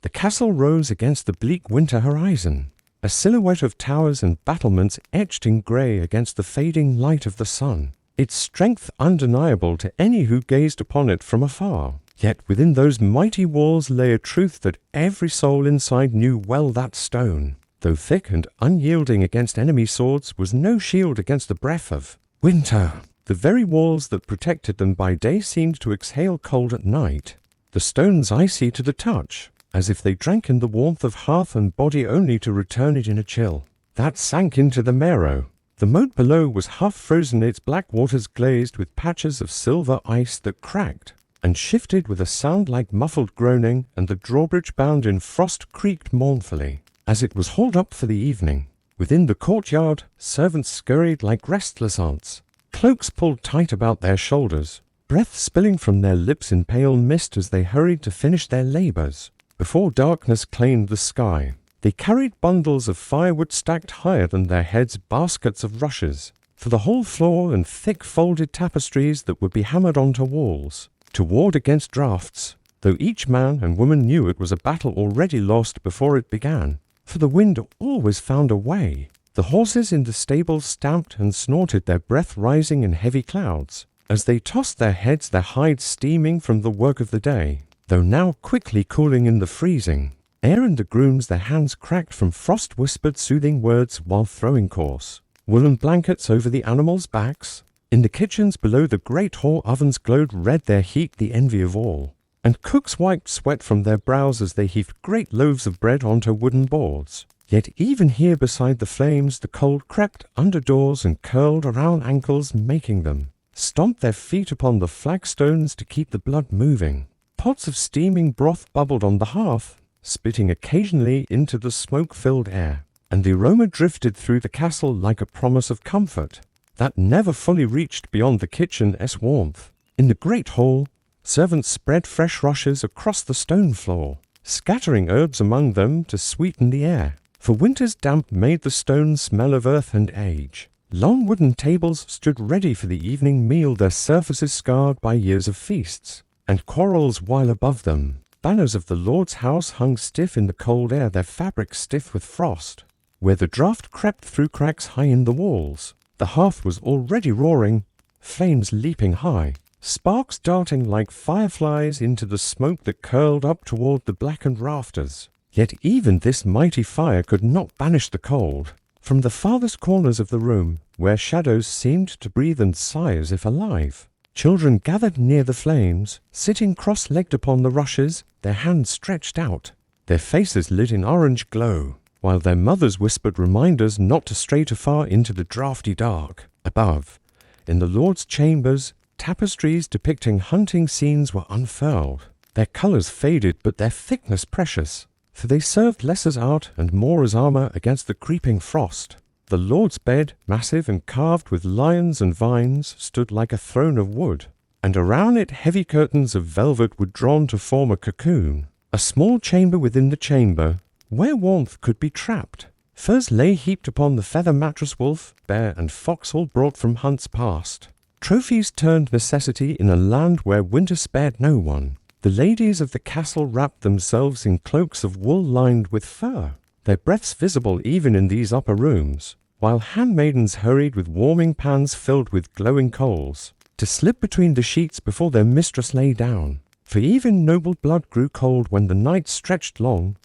The castle rose against the bleak winter horizon, a silhouette of towers and battlements etched in grey against the fading light of the sun, its strength undeniable to any who gazed upon it from afar. Yet within those mighty walls lay a truth that every soul inside knew well: that stone, though thick and unyielding against enemy swords, was no shield against the breath of winter. The very walls that protected them by day seemed to exhale cold at night, the stones icy to the touch, as if they drank in the warmth of hearth and body only to return it in a chill that sank into the marrow. The moat below was half frozen, its black waters glazed with patches of silver ice that cracked and shifted with a sound like muffled groaning, and the drawbridge bound in frost creaked mournfully as it was hauled up for the evening. Within the courtyard, servants scurried like restless ants, cloaks pulled tight about their shoulders, breath spilling from their lips in pale mist as they hurried to finish their labours before darkness claimed the sky. They carried bundles of firewood stacked higher than their heads, baskets of rushes for the whole floor, and thick folded tapestries that would be hammered onto walls to ward against draughts, though each man and woman knew it was a battle already lost before it began, for the wind always found a way. The horses in the stables stamped and snorted, their breath rising in heavy clouds as they tossed their heads, their hides steaming from the work of the day, though now quickly cooling in the freezing air, and the grooms, their hands cracked from frost, whispered soothing words while throwing coarse woolen blankets over the animals' backs. In the kitchens below, the great hall ovens glowed red, their heat the envy of all, and cooks wiped sweat from their brows as they heaped great loaves of bread onto wooden boards. Yet even here beside the flames the cold crept under doors and curled around ankles, making them stomp their feet upon the flagstones to keep the blood moving. Pots of steaming broth bubbled on the hearth, spitting occasionally into the smoke-filled air, and the aroma drifted through the castle like a promise of comfort that never fully reached beyond the kitchen's warmth. In the great hall, servants spread fresh rushes across the stone floor, scattering herbs among them to sweeten the air, for winter's damp made the stones smell of earth and age. Long wooden tables stood ready for the evening meal, their surfaces scarred by years of feasts and quarrels, while above them banners of the Lord's house hung stiff in the cold air, their fabric stiff with frost, where the draught crept through cracks high in the walls. The hearth was already roaring, flames leaping high, sparks darting like fireflies into the smoke that curled up toward the blackened rafters. Yet even this mighty fire could not banish the cold. From the farthest corners of the room, where shadows seemed to breathe and sigh as if alive, children gathered near the flames, sitting cross-legged upon the rushes, their hands stretched out, their faces lit in orange glow, while their mothers whispered reminders not to stray too far into the draughty dark. Above, in the Lord's chambers, tapestries depicting hunting scenes were unfurled, their colours faded but their thickness precious, for they served less as art and more as armour against the creeping frost. The Lord's bed, massive and carved with lions and vines, stood like a throne of wood, and around it heavy curtains of velvet were drawn to form a cocoon. A small chamber within the chamber, where warmth could be trapped, furs lay heaped upon the feather mattress, wolf, bear, and fox all brought from hunts past. Trophies turned necessity in a land where winter spared no one. The ladies of the castle wrapped themselves in cloaks of wool lined with fur, their breaths visible even in these upper rooms, while handmaidens hurried with warming pans filled with glowing coals, to slip between the sheets before their mistress lay down. For even noble blood grew cold when the night stretched long.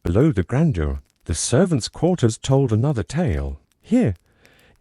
Below the grandeur, the servants' quarters told another tale. Here,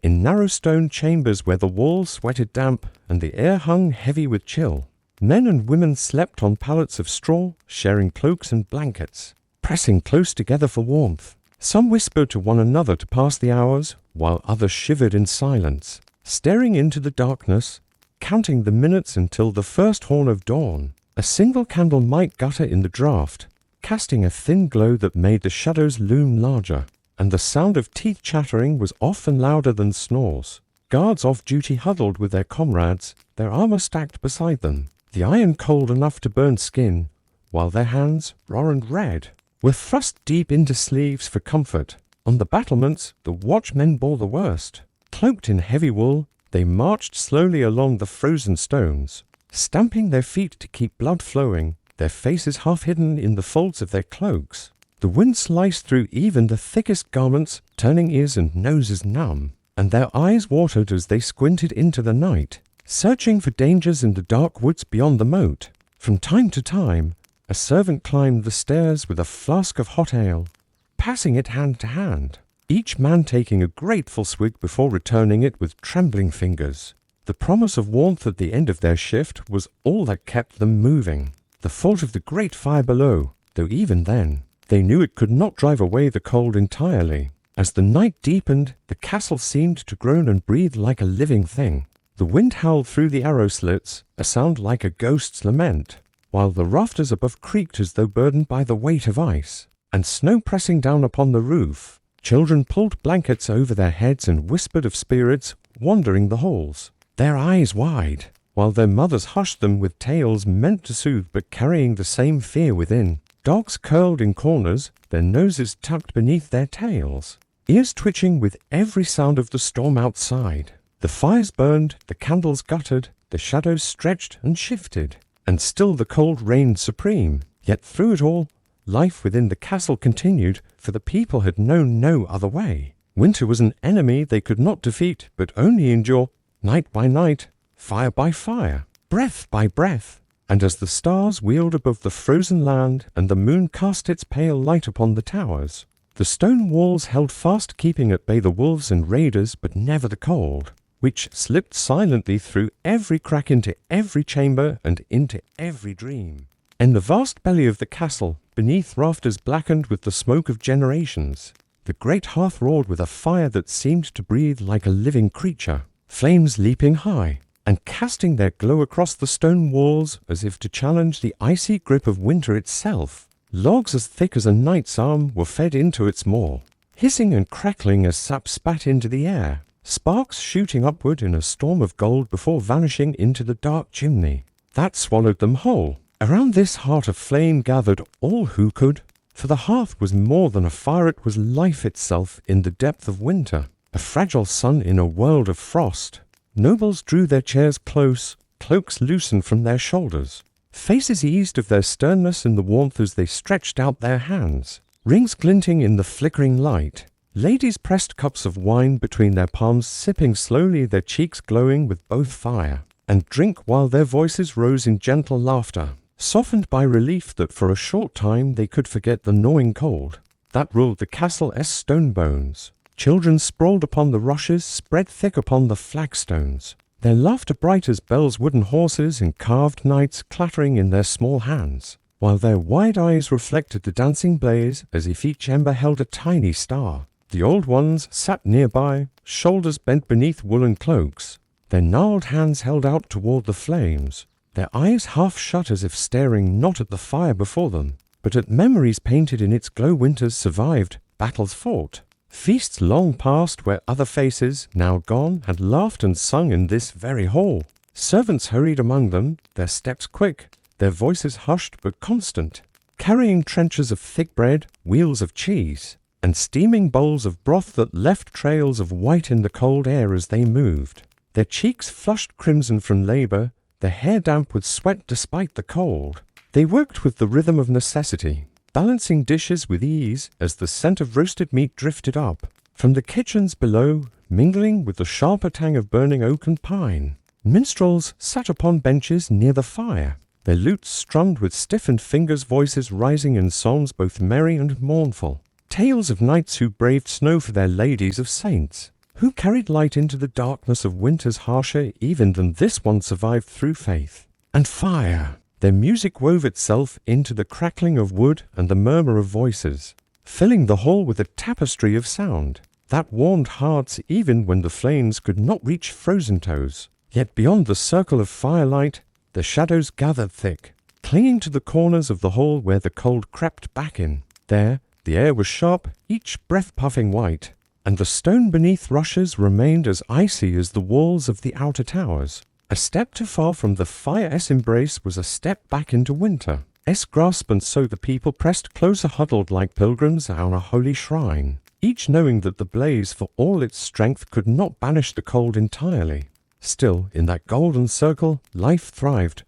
in narrow stone chambers where the walls sweated damp and the air hung heavy with chill, men and women slept on pallets of straw, sharing cloaks and blankets, pressing close together for warmth. Some whispered to one another to pass the hours, while others shivered in silence, staring into the darkness, counting the minutes until the first horn of dawn. A single candle might gutter in the draught, casting a thin glow that made the shadows loom larger, and the sound of teeth chattering was often louder than snores. Guards off duty huddled with their comrades, their armor stacked beside them, the iron cold enough to burn skin, while their hands, raw and red, were thrust deep into sleeves for comfort. On the battlements, the watchmen bore the worst. Cloaked in heavy wool, they marched slowly along the frozen stones, stamping their feet to keep blood flowing, their faces half hidden in the folds of their cloaks. The wind sliced through even the thickest garments, turning ears and noses numb, and their eyes watered as they squinted into the night, searching for dangers in the dark woods beyond the moat. From time to time, a servant climbed the stairs with a flask of hot ale, passing it hand to hand, each man taking a grateful swig before returning it with trembling fingers. The promise of warmth at the end of their shift was all that kept them moving. The thought of the great fire below, though even then, they knew it could not drive away the cold entirely. As the night deepened, the castle seemed to groan and breathe like a living thing. The wind howled through the arrow slits, a sound like a ghost's lament, while the rafters above creaked as though burdened by the weight of ice, and snow pressing down upon the roof. Children pulled blankets over their heads and whispered of spirits wandering the halls, their eyes wide, while their mothers hushed them with tales meant to soothe but carrying the same fear within. Dogs curled in corners, their noses tucked beneath their tails, ears twitching with every sound of the storm outside. The fires burned, the candles guttered, the shadows stretched and shifted, and still the cold reigned supreme. Yet through it all, life within the castle continued, for the people had known no other way. Winter was an enemy they could not defeat, but only endure, night by night, fire by fire, breath by breath. And as the stars wheeled above the frozen land, and the moon cast its pale light upon the towers, the stone walls held fast, keeping at bay the wolves and raiders, but never the cold, which slipped silently through every crack into every chamber and into every dream. In the vast belly of the castle, beneath rafters blackened with the smoke of generations, the great hearth roared with a fire that seemed to breathe like a living creature, flames leaping high, and casting their glow across the stone walls as if to challenge the icy grip of winter itself. Logs as thick as a knight's arm were fed into its maw, hissing and crackling as sap spat into the air, sparks shooting upward in a storm of gold before vanishing into the dark chimney that swallowed them whole. Around this heart of flame gathered all who could, for the hearth was more than a fire, it was life itself in the depth of winter, a fragile sun in a world of frost. Nobles drew their chairs close, cloaks loosened from their shoulders, faces eased of their sternness in the warmth as they stretched out their hands, rings glinting in the flickering light. Ladies pressed cups of wine between their palms, sipping slowly, their cheeks glowing with both fire and drink, while their voices rose in gentle laughter, softened by relief that for a short time they could forget the gnawing cold that ruled the castle's stone bones. Children sprawled upon the rushes, spread thick upon the flagstones, their laughter bright as bells, wooden horses and carved knights clattering in their small hands, while their wide eyes reflected the dancing blaze as if each ember held a tiny star. The old ones sat nearby, shoulders bent beneath woolen cloaks, their gnarled hands held out toward the flames, their eyes half shut as if staring not at the fire before them, but at memories painted in its glow. Winters survived, battles fought, feasts long past where other faces, now gone, had laughed and sung in this very hall. Servants hurried among them, their steps quick, their voices hushed but constant, carrying trenchers of thick bread, wheels of cheese, and steaming bowls of broth that left trails of white in the cold air as they moved. Their cheeks flushed crimson from labor, their hair damp with sweat despite the cold. They worked with the rhythm of necessity, balancing dishes with ease as the scent of roasted meat drifted up from the kitchens below, mingling with the sharper tang of burning oak and pine. Minstrels sat upon benches near the fire, their lutes strummed with stiffened fingers, voices rising in songs both merry and mournful. Tales of knights who braved snow for their ladies, of saints who carried light into the darkness of winters harsher even than this one, survived through faith and fire. Their music wove itself into the crackling of wood and the murmur of voices, filling the hall with a tapestry of sound that warmed hearts even when the flames could not reach frozen toes. Yet beyond the circle of firelight, the shadows gathered thick, clinging to the corners of the hall where the cold crept back in. There, the air was sharp, each breath puffing white, and the stone beneath rushes remained as icy as the walls of the outer towers. A step too far from the fire's embrace was a step back into winter. Grasp, and so the people pressed closer, huddled like pilgrims on a holy shrine, each knowing that the blaze, for all its strength, could not banish the cold entirely. Still, in that golden circle, life thrived,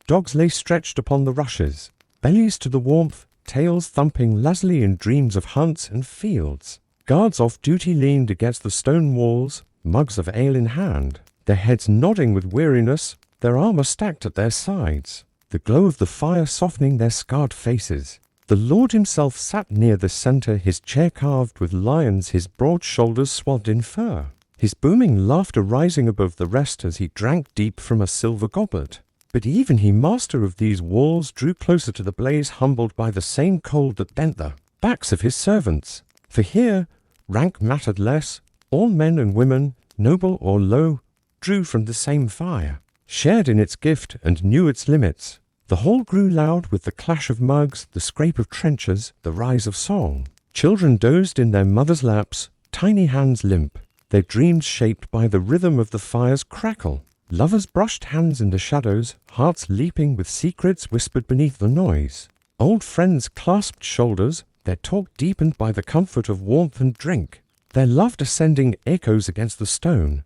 Dogs lay stretched upon the rushes, bellies to the warmth, tails thumping lazily in dreams of hunts and fields. Guards off duty leaned against the stone walls, mugs of ale in hand, their heads nodding with weariness, their armor stacked at their sides, the glow of the fire softening their scarred faces. The Lord himself sat near the center, his chair carved with lions, his broad shoulders swathed in fur, his booming laughter rising above the rest as he drank deep from a silver goblet. But even he, master of these walls, drew closer to the blaze, humbled by the same cold that bent the backs of his servants. For here, rank mattered less. All men and women, noble or low, drew from the same fire, shared in its gift and knew its limits. The hall grew loud with the clash of mugs, the scrape of trenchers, the rise of song. Children dozed in their mothers' laps, tiny hands limp, their dreams shaped by the rhythm of the fire's crackle. Lovers brushed hands in the shadows, hearts leaping with secrets whispered beneath the noise. Old friends clasped shoulders, their talk deepened by the comfort of warmth and drink, their laughter sending echoes against the stone.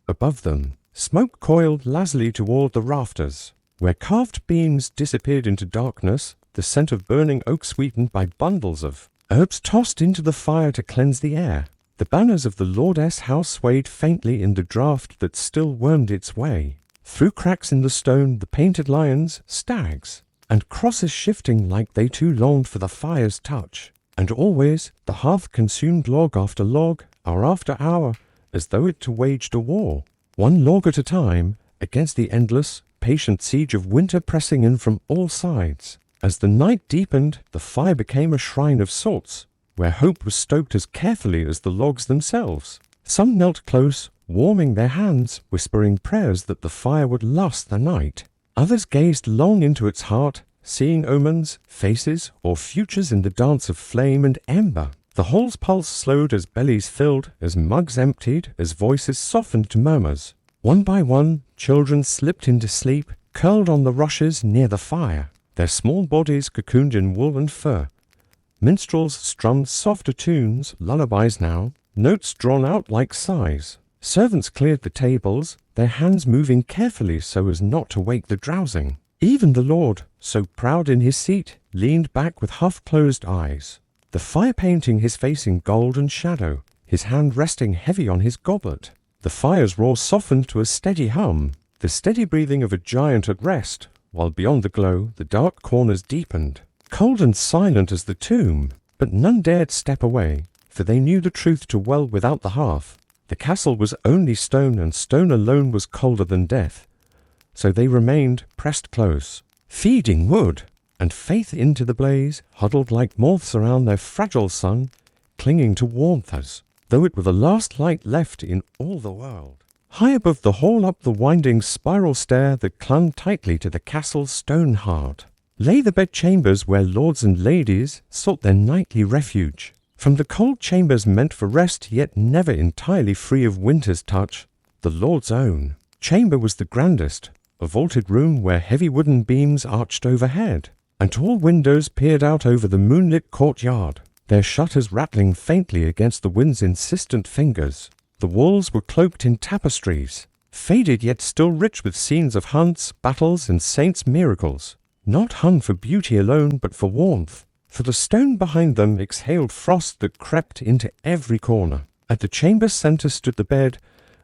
Above them, smoke coiled lazily toward the rafters, where carved beams disappeared into darkness, the scent of burning oak sweetened by bundles of herbs tossed into the fire to cleanse the air. The banners of the lordess' house swayed faintly in the draught that still wormed its way. Through cracks in the stone, the painted lions, stags, and crosses shifting like they too longed for the fire's touch. And always the hearth consumed log after log, hour after hour, as though it too waged a war, one log at a time, against the endless, patient siege of winter pressing in from all sides. As the night deepened, the fire became a shrine of sorts, where hope was stoked as carefully as the logs themselves. Some knelt close, warming their hands, whispering prayers that the fire would last the night. Others gazed long into its heart, seeing omens, faces, or futures in the dance of flame and ember. The hall's pulse slowed as bellies filled, as mugs emptied, as voices softened to murmurs. One by one, children slipped into sleep, curled on the rushes near the fire, their small bodies cocooned in wool and fur. Minstrels strummed softer tunes, lullabies now, notes drawn out like sighs. Servants cleared the tables, their hands moving carefully so as not to wake the drowsing. Even the Lord, so proud in his seat, leaned back with half-closed eyes, the fire painting his face in gold and shadow, his hand resting heavy on his goblet. The fire's roar softened to a steady hum, the steady breathing of a giant at rest, while beyond the glow the dark corners deepened, cold and silent as the tomb. But none dared step away, for they knew the truth too well without the hearth. The castle was only stone, and stone alone was colder than death. So they remained pressed close, feeding wood and faith into the blaze, huddled like moths around their fragile sun, clinging to warmth as though it were the last light left in all the world. High above the hall, up the winding spiral stair that clung tightly to the castle's stone heart, lay the bedchambers where lords and ladies sought their nightly refuge. From the cold chambers meant for rest, yet never entirely free of winter's touch, the lord's own chamber was the grandest, a vaulted room where heavy wooden beams arched overhead, and tall windows peered out over the moonlit courtyard, their shutters rattling faintly against the wind's insistent fingers. The walls were cloaked in tapestries, faded yet still rich with scenes of hunts, battles, and saints' miracles, not hung for beauty alone but for warmth, for the stone behind them exhaled frost that crept into every corner. At the chamber's center stood the bed,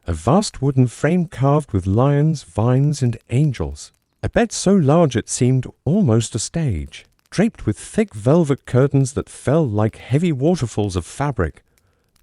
a vast wooden frame carved with lions, vines, and angels, a bed so large it seemed almost a stage, draped with thick velvet curtains that fell like heavy waterfalls of fabric.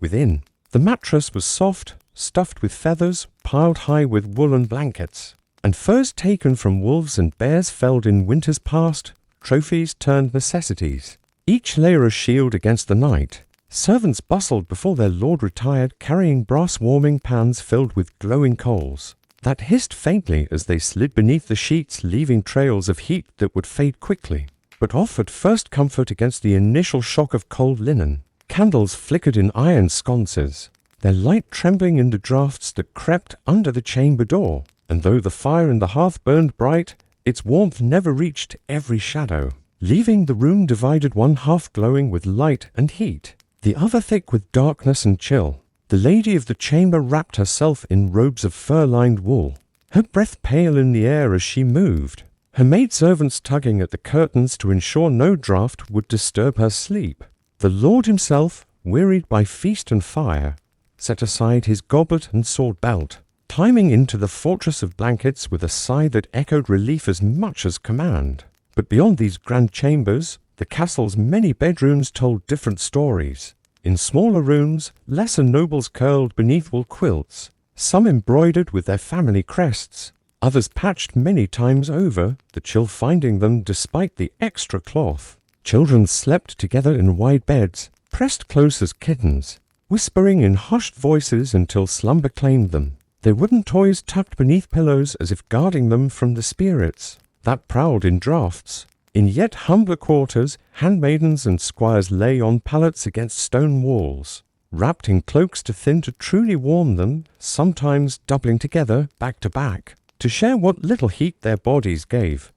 Within, the mattress was soft, stuffed with feathers, piled high with woolen blankets, and furs taken from wolves and bears felled in winters past, trophies turned necessities, each layer a shield against the night. Servants bustled before their lord retired, carrying brass warming pans filled with glowing coals that hissed faintly as they slid beneath the sheets, leaving trails of heat that would fade quickly, but offered first comfort against the initial shock of cold linen. Candles flickered in iron sconces, their light trembling in the draughts that crept under the chamber door, and though the fire in the hearth burned bright, its warmth never reached every shadow, leaving the room divided, one half glowing with light and heat, the other thick with darkness and chill. The lady of the chamber wrapped herself in robes of fur-lined wool, her breath pale in the air as she moved, her maidservants tugging at the curtains to ensure no draught would disturb her sleep. The Lord himself, wearied by feast and fire, set aside his goblet and sword belt, climbing into the fortress of blankets with a sigh that echoed relief as much as command. But beyond these grand chambers, the castle's many bedrooms told different stories. In smaller rooms, lesser nobles curled beneath wool quilts, some embroidered with their family crests, others patched many times over, the chill finding them despite the extra cloth. Children slept together in wide beds, pressed close as kittens, whispering in hushed voices until slumber claimed them, their wooden toys tucked beneath pillows as if guarding them from the spirits that prowled in draughts. In yet humbler quarters, handmaidens and squires lay on pallets against stone walls, wrapped in cloaks too thin to truly warm them, sometimes doubling together, back to back, to share what little heat their bodies gave.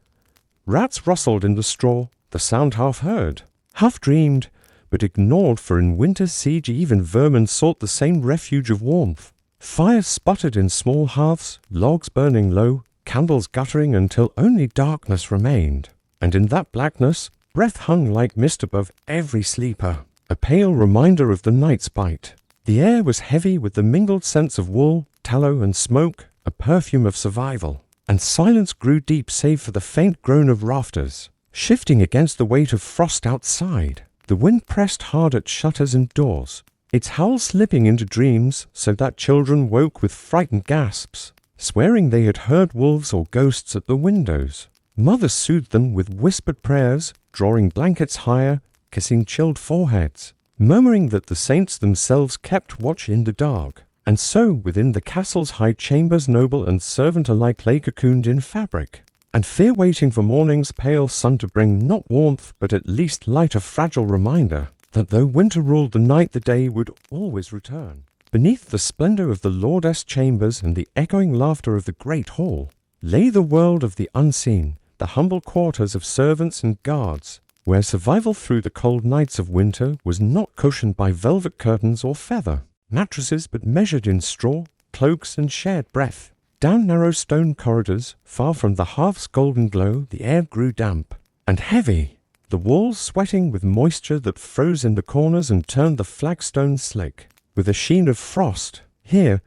Rats rustled in the straw, the sound half heard, half dreamed, but ignored, for in winter's siege even vermin sought the same refuge of warmth. Fires sputtered in small hearths, logs burning low, candles guttering until only darkness remained. And in that blackness, breath hung like mist above every sleeper, a pale reminder of the night's bite. The air was heavy with the mingled scents of wool, tallow, and smoke, a perfume of survival. And silence grew deep save for the faint groan of rafters, shifting against the weight of frost outside. The wind pressed hard at shutters and doors, its howl slipping into dreams so that children woke with frightened gasps, swearing they had heard wolves or ghosts at the windows. Mothers soothed them with whispered prayers, drawing blankets higher, kissing chilled foreheads, murmuring that the saints themselves kept watch in the dark. And so, within the castle's high chambers, noble and servant alike lay cocooned in fabric, and fear waiting for morning's pale sun to bring not warmth, but at least light, a fragile reminder that though winter ruled the night, the day would always return. Beneath the splendor of the lordess' chambers and the echoing laughter of the great hall, lay the world of the unseen, the humble quarters of servants and guards, where survival through the cold nights of winter was not cushioned by velvet curtains or feather mattresses, but measured in straw, cloaks, and shared breath. Down narrow stone corridors, far from the hearth's golden glow, the air grew damp and heavy, the walls sweating with moisture that froze in the corners and turned the flagstones slick with a sheen of frost. Here,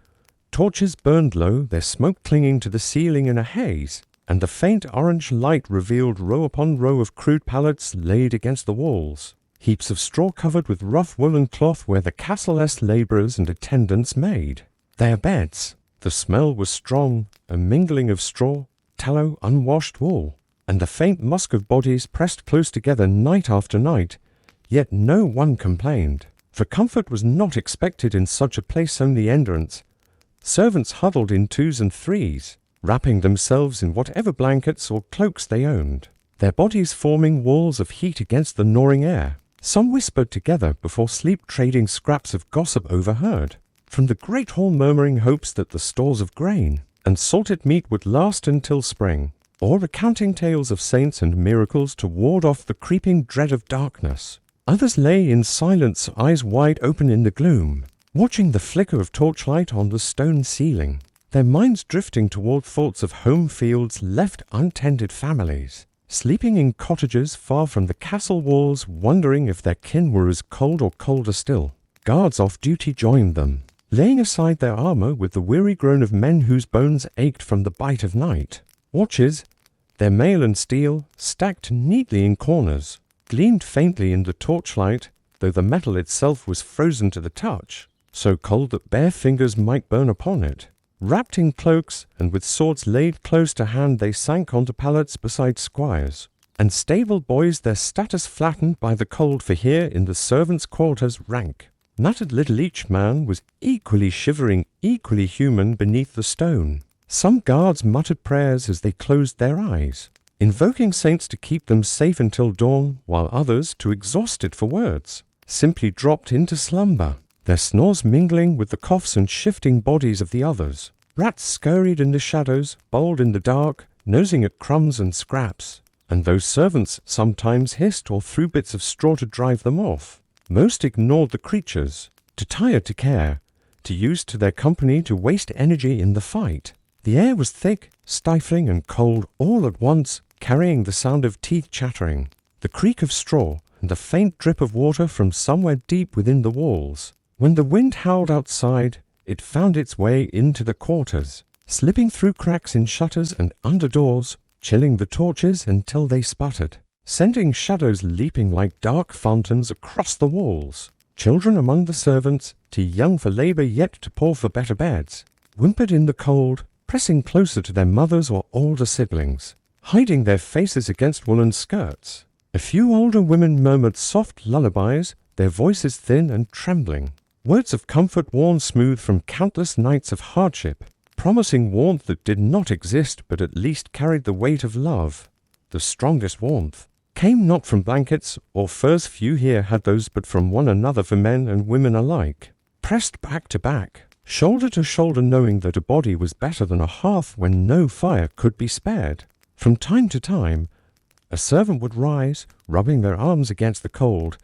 torches burned low, their smoke clinging to the ceiling in a haze, and the faint orange light revealed row upon row of crude pallets laid against the walls, heaps of straw covered with rough woolen cloth where the castle-less labourers and attendants made their beds. The smell was strong, a mingling of straw, tallow, unwashed wool, and the faint musk of bodies pressed close together night after night, yet no one complained, for comfort was not expected in such a place. Only endurance. Servants huddled in twos and threes, wrapping themselves in whatever blankets or cloaks they owned, their bodies forming walls of heat against the gnawing air. Some whispered together before sleep, trading scraps of gossip overheard from the great hall, murmuring hopes that the stores of grain and salted meat would last until spring, or recounting tales of saints and miracles to ward off the creeping dread of darkness. Others lay in silence, eyes wide open in the gloom, watching the flicker of torchlight on the stone ceiling, their minds drifting toward thoughts of home fields, left untended families, sleeping in cottages far from the castle walls, wondering if their kin were as cold or colder still. Guards off duty joined them, laying aside their armor with the weary groan of men whose bones ached from the bite of night. Watches, their mail and steel, stacked neatly in corners, gleamed faintly in the torchlight, though the metal itself was frozen to the touch, so cold that bare fingers might burn upon it. Wrapped in cloaks, and with swords laid close to hand, they sank onto pallets beside squires and stable boys, their status flattened by the cold, for here in the servants' quarters rank, nattered little each man was equally shivering, equally human beneath the stone. Some guards muttered prayers as they closed their eyes, invoking saints to keep them safe until dawn, while others, too exhausted for words, simply dropped into slumber, their snores mingling with the coughs and shifting bodies of the others. Rats scurried in the shadows, bowled in the dark, nosing at crumbs and scraps, and those servants sometimes hissed or threw bits of straw to drive them off. Most ignored the creatures, too tired to care, too used to their company to waste energy in the fight. The air was thick, stifling, and cold all at once, carrying the sound of teeth chattering, the creak of straw, and the faint drip of water from somewhere deep within the walls. When the wind howled outside, it found its way into the quarters, slipping through cracks in shutters and under doors, chilling the torches until they sputtered, sending shadows leaping like dark fountains across the walls. Children among the servants, too young for labor yet to pour for better beds, whimpered in the cold, pressing closer to their mothers or older siblings, hiding their faces against woolen skirts. A few older women murmured soft lullabies, their voices thin and trembling, words of comfort worn smooth from countless nights of hardship, promising warmth that did not exist but at least carried the weight of love. The strongest warmth came not from blankets or furs, few here had those, but from one another, for men and women alike, pressed back to back, shoulder to shoulder, knowing that a body was better than a hearth when no fire could be spared. From time to time, a servant would rise, rubbing their arms against the cold,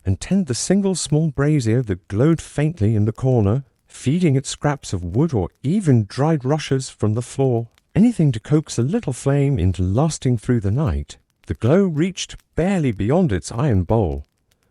and tend the single small brazier that glowed faintly in the corner, feeding it scraps of wood or even dried rushes from the floor, anything to coax a little flame into lasting through the night. The glow reached barely beyond its iron bowl,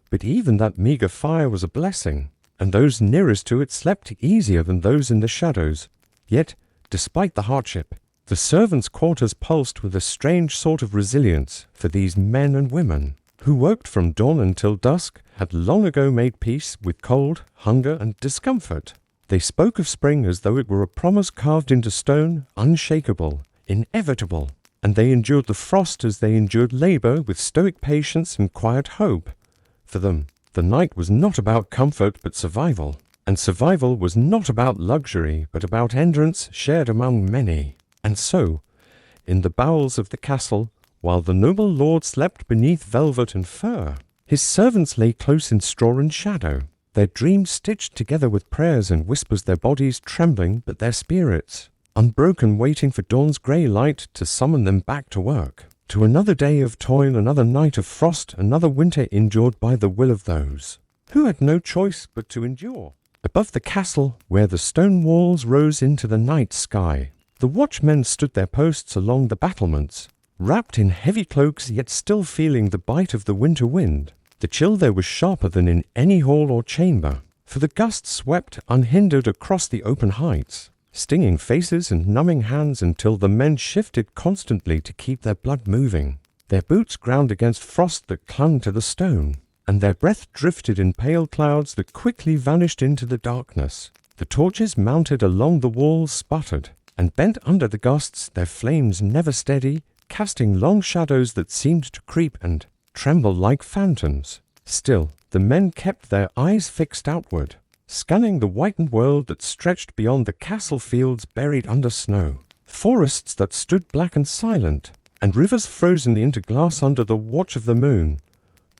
but even that meager fire was a blessing, and those nearest to it slept easier than those in the shadows. Yet, despite the hardship, the servants' quarters pulsed with a strange sort of resilience, for these men and women, who worked from dawn until dusk, had long ago made peace with cold, hunger, and discomfort. They spoke of spring as though it were a promise carved into stone, unshakable, inevitable, and they endured the frost as they endured labor with stoic patience and quiet hope. For them, the night was not about comfort but survival, and survival was not about luxury but about endurance shared among many. And so, in the bowels of the castle, while the noble lord slept beneath velvet and fur, his servants lay close in straw and shadow, their dreams stitched together with prayers and whispers, their bodies trembling but their spirits unbroken, waiting for dawn's grey light to summon them back to work, to another day of toil, another night of frost, another winter endured by the will of those who had no choice but to endure. Above the castle, where the stone walls rose into the night sky, the watchmen stood their posts along the battlements, wrapped in heavy cloaks, yet still feeling the bite of the winter wind. The chill there was sharper than in any hall or chamber, for the gusts swept unhindered across the open heights, stinging faces and numbing hands until the men shifted constantly to keep their blood moving. Their boots ground against frost that clung to the stone, and their breath drifted in pale clouds that quickly vanished into the darkness. The torches mounted along the walls sputtered, and bent under the gusts, their flames never steady, casting long shadows that seemed to creep and tremble like phantoms. Still, the men kept their eyes fixed outward, scanning the whitened world that stretched beyond the castle fields buried under snow, forests that stood black and silent, and rivers frozen into glass under the watch of the moon.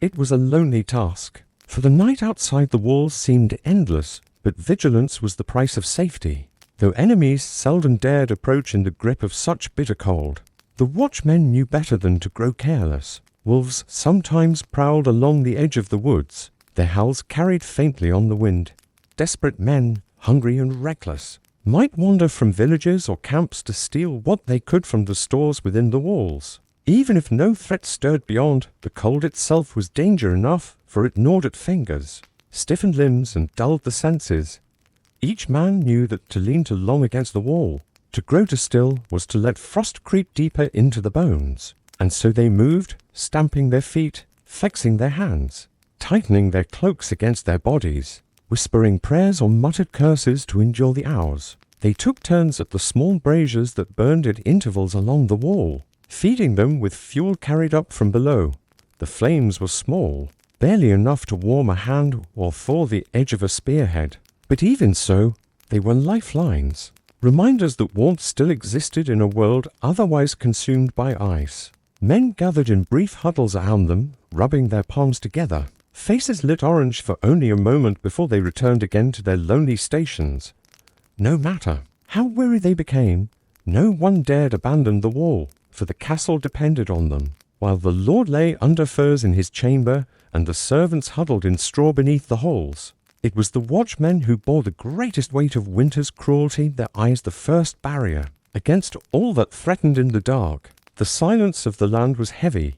It was a lonely task, for the night outside the walls seemed endless, but vigilance was the price of safety, though enemies seldom dared approach in the grip of such bitter cold. The watchmen knew better than to grow careless. Wolves sometimes prowled along the edge of the woods, their howls carried faintly on the wind. Desperate men, hungry and reckless, might wander from villages or camps to steal what they could from the stores within the walls. Even if no threat stirred beyond, the cold itself was danger enough, for it gnawed at fingers, stiffened limbs, and dulled the senses. Each man knew that to lean too long against the wall, to grow too still, was to let frost creep deeper into the bones. And so they moved, stamping their feet, flexing their hands, tightening their cloaks against their bodies, whispering prayers or muttered curses to endure the hours. They took turns at the small braziers that burned at intervals along the wall, feeding them with fuel carried up from below. The flames were small, barely enough to warm a hand or thaw the edge of a spearhead, but even so, they were lifelines, reminders that warmth still existed in a world otherwise consumed by ice. Men gathered in brief huddles around them, rubbing their palms together, faces lit orange for only a moment before they returned again to their lonely stations. No matter how weary they became, no one dared abandon the wall, for the castle depended on them, while the lord lay under furs in his chamber and the servants huddled in straw beneath the halls. It was the watchmen who bore the greatest weight of winter's cruelty, their eyes the first barrier against all that threatened in the dark. The silence of the land was heavy,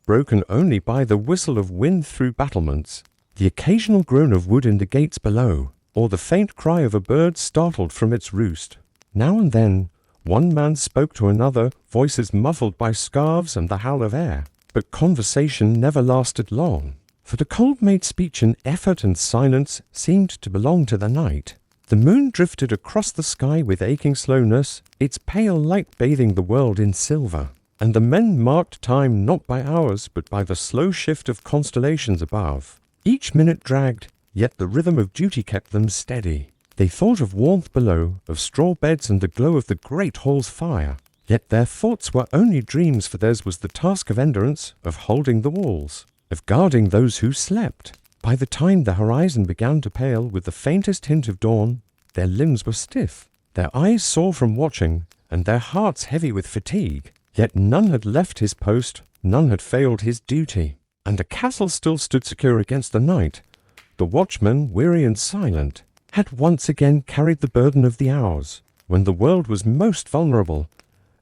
broken only by the whistle of wind through battlements, the occasional groan of wood in the gates below, or the faint cry of a bird startled from its roost. Now and then, one man spoke to another, voices muffled by scarves and the howl of air. But conversation never lasted long, for the cold made speech in effort and silence seemed to belong to the night. The moon drifted across the sky with aching slowness, its pale light bathing the world in silver, and the men marked time not by hours but by the slow shift of constellations above. Each minute dragged, yet the rhythm of duty kept them steady. They thought of warmth below, of straw beds and the glow of the great hall's fire. Yet their thoughts were only dreams, for theirs was the task of endurance, of holding the walls, of guarding those who slept. By the time the horizon began to pale with the faintest hint of dawn, their limbs were stiff, their eyes sore from watching, and their hearts heavy with fatigue. Yet none had left his post, none had failed his duty, and the castle still stood secure against the night. The watchman, weary and silent, had once again carried the burden of the hours, when the world was most vulnerable,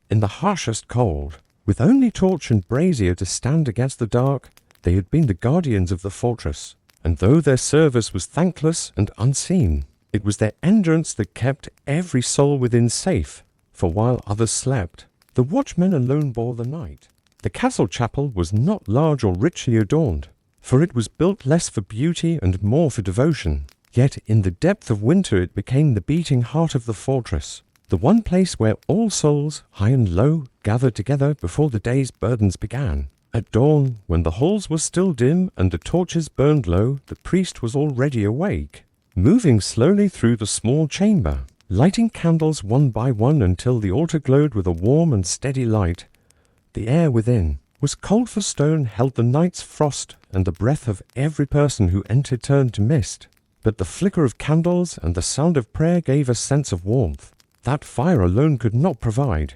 in the harshest cold. With only torch and brazier to stand against the dark, they had been the guardians of the fortress, and though their service was thankless and unseen, it was their endurance that kept every soul within safe, for while others slept, the watchmen alone bore the night. The castle chapel was not large or richly adorned, for it was built less for beauty and more for devotion. Yet in the depth of winter it became the beating heart of the fortress, the one place where all souls, high and low, gathered together before the day's burdens began. At dawn, when the halls were still dim and the torches burned low, the priest was already awake, moving slowly through the small chamber, lighting candles one by one until the altar glowed with a warm and steady light. The air within was cold, for stone held the night's frost, and the breath of every person who entered turned to mist. But the flicker of candles and the sound of prayer gave a sense of warmth that fire alone could not provide.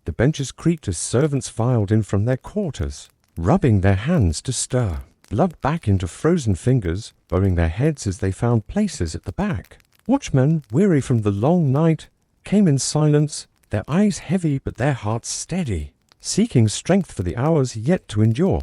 The benches creaked as servants filed in from their quarters, rubbing their hands to stir blood back into frozen fingers, bowing their heads as they found places at the back. Watchmen, weary from the long night, came in silence, their eyes heavy but their hearts steady, seeking strength for the hours yet to endure.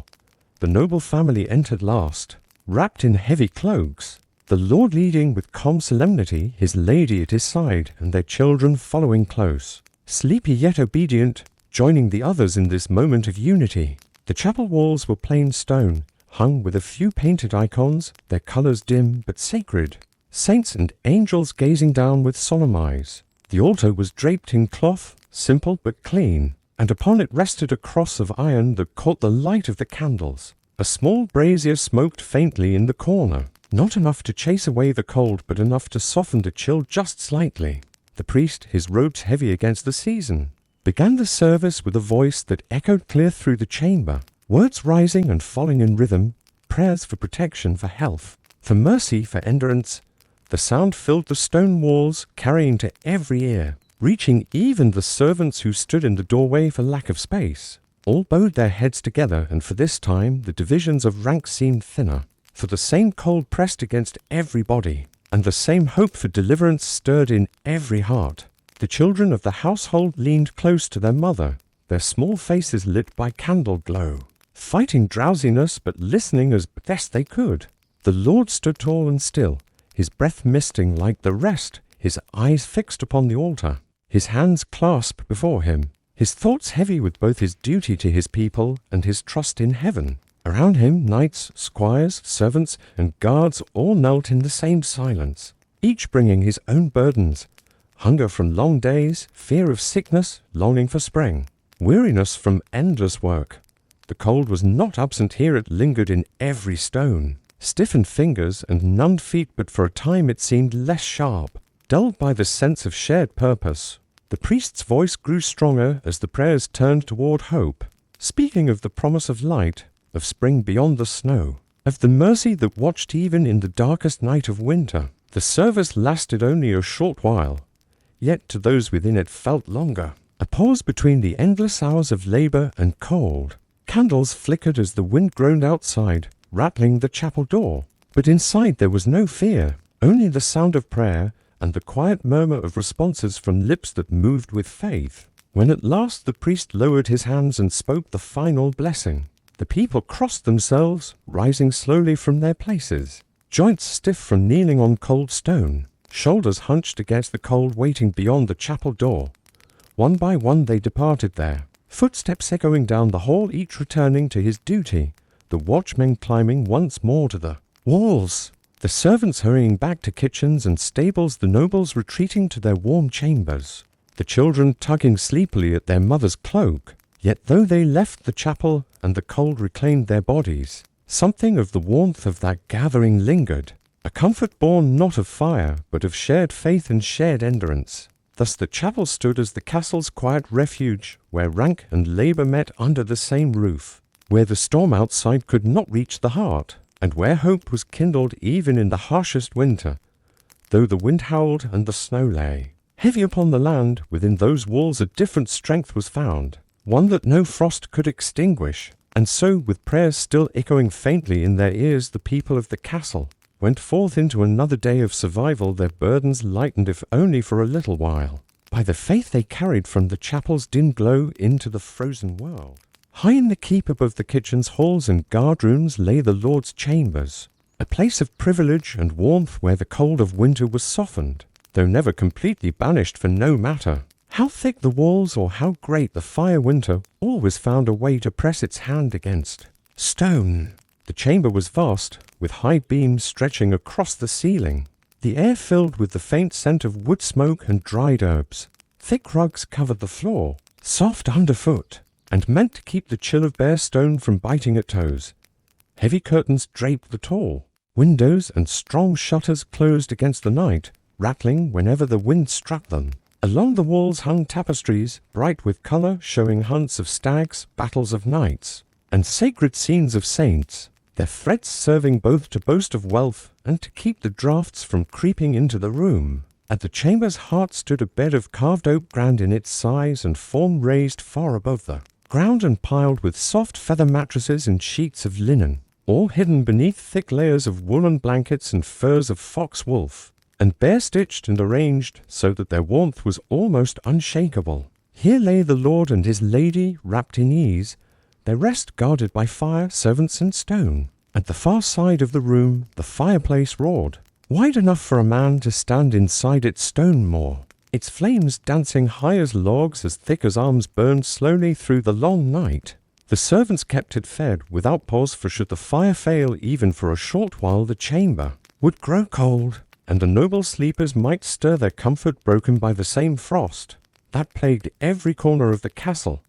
The noble family entered last, wrapped in heavy cloaks, the lord leading with calm solemnity, his lady at his side, and their children following close, sleepy yet obedient, joining the others in this moment of unity. The chapel walls were plain stone, hung with a few painted icons, their colors dim but sacred, saints and angels gazing down with solemn eyes. The altar was draped in cloth, simple but clean, and upon it rested a cross of iron that caught the light of the candles. A small brazier smoked faintly in the corner, not enough to chase away the cold, but enough to soften the chill just slightly. The priest, his robes heavy against the season, began the service with a voice that echoed clear through the chamber, words rising and falling in rhythm, prayers for protection, for health, for mercy, for endurance. The sound filled the stone walls, carrying to every ear, reaching even the servants who stood in the doorway for lack of space. All bowed their heads together, and for this time the divisions of rank seemed thinner, for the same cold pressed against every body, and the same hope for deliverance stirred in every heart. The children of the household leaned close to their mother, their small faces lit by candle glow, fighting drowsiness but listening as best they could. The Lord stood tall and still, his breath misting like the rest, his eyes fixed upon the altar, his hands clasped before him, his thoughts heavy with both his duty to his people and his trust in heaven. Around him, knights, squires, servants, and guards all knelt in the same silence, each bringing his own burdens: hunger from long days, fear of sickness, longing for spring, weariness from endless work. The cold was not absent here, it lingered in every stone. Stiffened fingers and numbed feet, but for a time it seemed less sharp, dulled by the sense of shared purpose. The priest's voice grew stronger as the prayers turned toward hope, speaking of the promise of light, of spring beyond the snow, of the mercy that watched even in the darkest night of winter. The service lasted only a short while, yet to those within it felt longer. A pause between the endless hours of labor and cold. Candles flickered as the wind groaned outside, rattling the chapel door. But inside there was no fear, only the sound of prayer and the quiet murmur of responses from lips that moved with faith. When at last the priest lowered his hands and spoke the final blessing, the people crossed themselves, rising slowly from their places, joints stiff from kneeling on cold stone, shoulders hunched against the cold waiting beyond the chapel door. One by one they departed there, footsteps echoing down the hall, each returning to his duty, the watchmen climbing once more to the walls, the servants hurrying back to kitchens and stables, the nobles retreating to their warm chambers, the children tugging sleepily at their mother's cloak. Yet though they left the chapel and the cold reclaimed their bodies, something of the warmth of that gathering lingered, a comfort born not of fire, but of shared faith and shared endurance. Thus the chapel stood as the castle's quiet refuge, where rank and labour met under the same roof, where the storm outside could not reach the heart, and where hope was kindled even in the harshest winter, though the wind howled and the snow lay heavy upon the land. Within those walls a different strength was found, one that no frost could extinguish. And so, with prayers still echoing faintly in their ears, the people of the castle went forth into another day of survival, their burdens lightened if only for a little while, by the faith they carried from the chapel's dim glow into the frozen world. High in the keep above the kitchen's halls and guardrooms lay the Lord's chambers, a place of privilege and warmth where the cold of winter was softened, though never completely banished, for no matter how thick the walls or how great the fire, winter always found a way to press its hand against stone. The chamber was vast, with high beams stretching across the ceiling, the air filled with the faint scent of wood smoke and dried herbs. Thick rugs covered the floor, soft underfoot, and meant to keep the chill of bare stone from biting at toes. Heavy curtains draped the tall windows, and strong shutters closed against the night, rattling whenever the wind struck them. Along the walls hung tapestries, bright with colour, showing hunts of stags, battles of knights, and sacred scenes of saints, their threads serving both to boast of wealth and to keep the draughts from creeping into the room. At the chamber's heart stood a bed of carved oak, grand in its size and form, raised far above the ground and piled with soft feather mattresses and sheets of linen, all hidden beneath thick layers of woolen blankets and furs of fox-wolf, and bare-stitched and arranged so that their warmth was almost unshakable. Here lay the lord and his lady, wrapped in ease, their rest guarded by fire, servants, and stone. At the far side of the room the fireplace roared, wide enough for a man to stand inside its stone moor, its flames dancing high as logs, as thick as arms, burned slowly through the long night. The servants kept it fed without pause, for should the fire fail even for a short while, the chamber would grow cold, and the noble sleepers might stir, their comfort broken by the same frost that plagued every corner of the castle.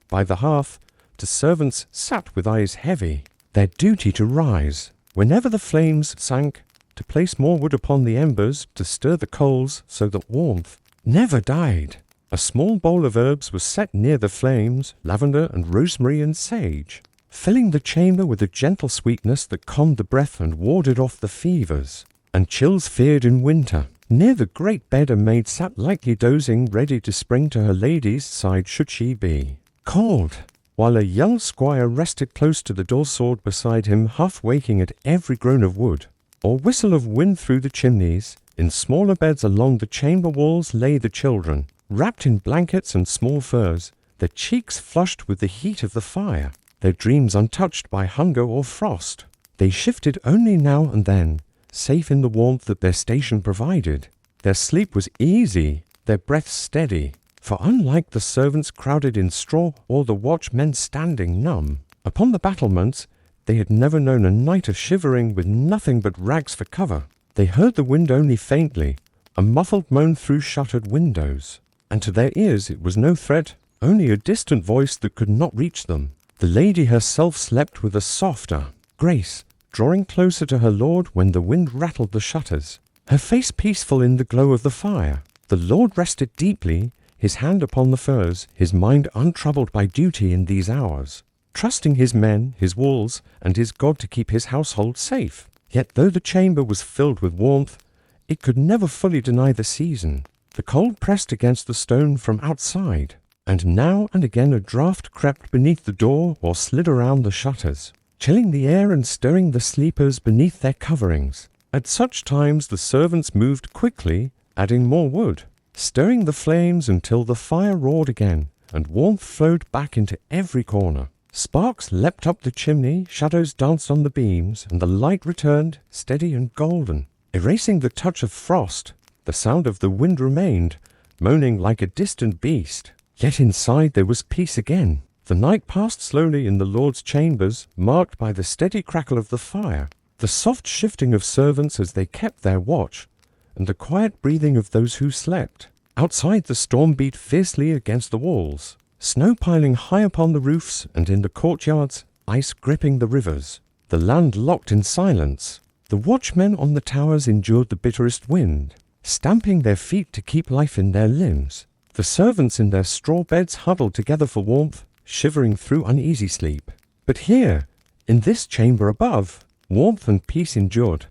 By the hearth the servants sat with eyes heavy, their duty to rise whenever the flames sank, to place more wood upon the embers, to stir the coals so that warmth never died. A small bowl of herbs was set near the flames, lavender and rosemary and sage, filling the chamber with a gentle sweetness that calmed the breath and warded off the fevers and chills feared in winter. Near the great bed a maid sat lightly dozing, ready to spring to her lady's side should she be called, while a young squire rested close to the door, sword beside him, half waking at every groan of wood or whistle of wind through the chimneys. In smaller beds along the chamber walls lay the children, wrapped in blankets and small furs, their cheeks flushed with the heat of the fire, their dreams untouched by hunger or frost. They shifted only now and then, safe in the warmth that their station provided. Their sleep was easy, their breath steady, for unlike the servants crowded in straw or the watchmen standing numb upon the battlements, they had never known a night of shivering with nothing but rags for cover. They heard the wind only faintly, a muffled moan through shuttered windows, and to their ears it was no threat, only a distant voice that could not reach them. The lady herself slept with a softer grace, drawing closer to her lord when the wind rattled the shutters, her face peaceful in the glow of the fire. The lord rested deeply, his hand upon the furs, his mind untroubled by duty in these hours, trusting his men, his walls, and his God to keep his household safe. Yet though the chamber was filled with warmth, it could never fully deny the season. The cold pressed against the stone from outside, and now and again a draught crept beneath the door or slid around the shutters, chilling the air and stirring the sleepers beneath their coverings. At such times the servants moved quickly, adding more wood, stirring the flames until the fire roared again, and warmth flowed back into every corner. Sparks leapt up the chimney, shadows danced on the beams, and the light returned, steady and golden. Erasing the touch of frost, the sound of the wind remained, moaning like a distant beast. Yet inside there was peace again. The night passed slowly in the Lord's chambers, marked by the steady crackle of the fire, the soft shifting of servants as they kept their watch, and the quiet breathing of those who slept. Outside the storm beat fiercely against the walls, snow piling high upon the roofs, and in the courtyards, ice gripping the rivers. The land locked in silence. The watchmen on the towers endured the bitterest wind, stamping their feet to keep life in their limbs. The servants in their straw beds huddled together for warmth, shivering through uneasy sleep. But here, in this chamber above, warmth and peace endured.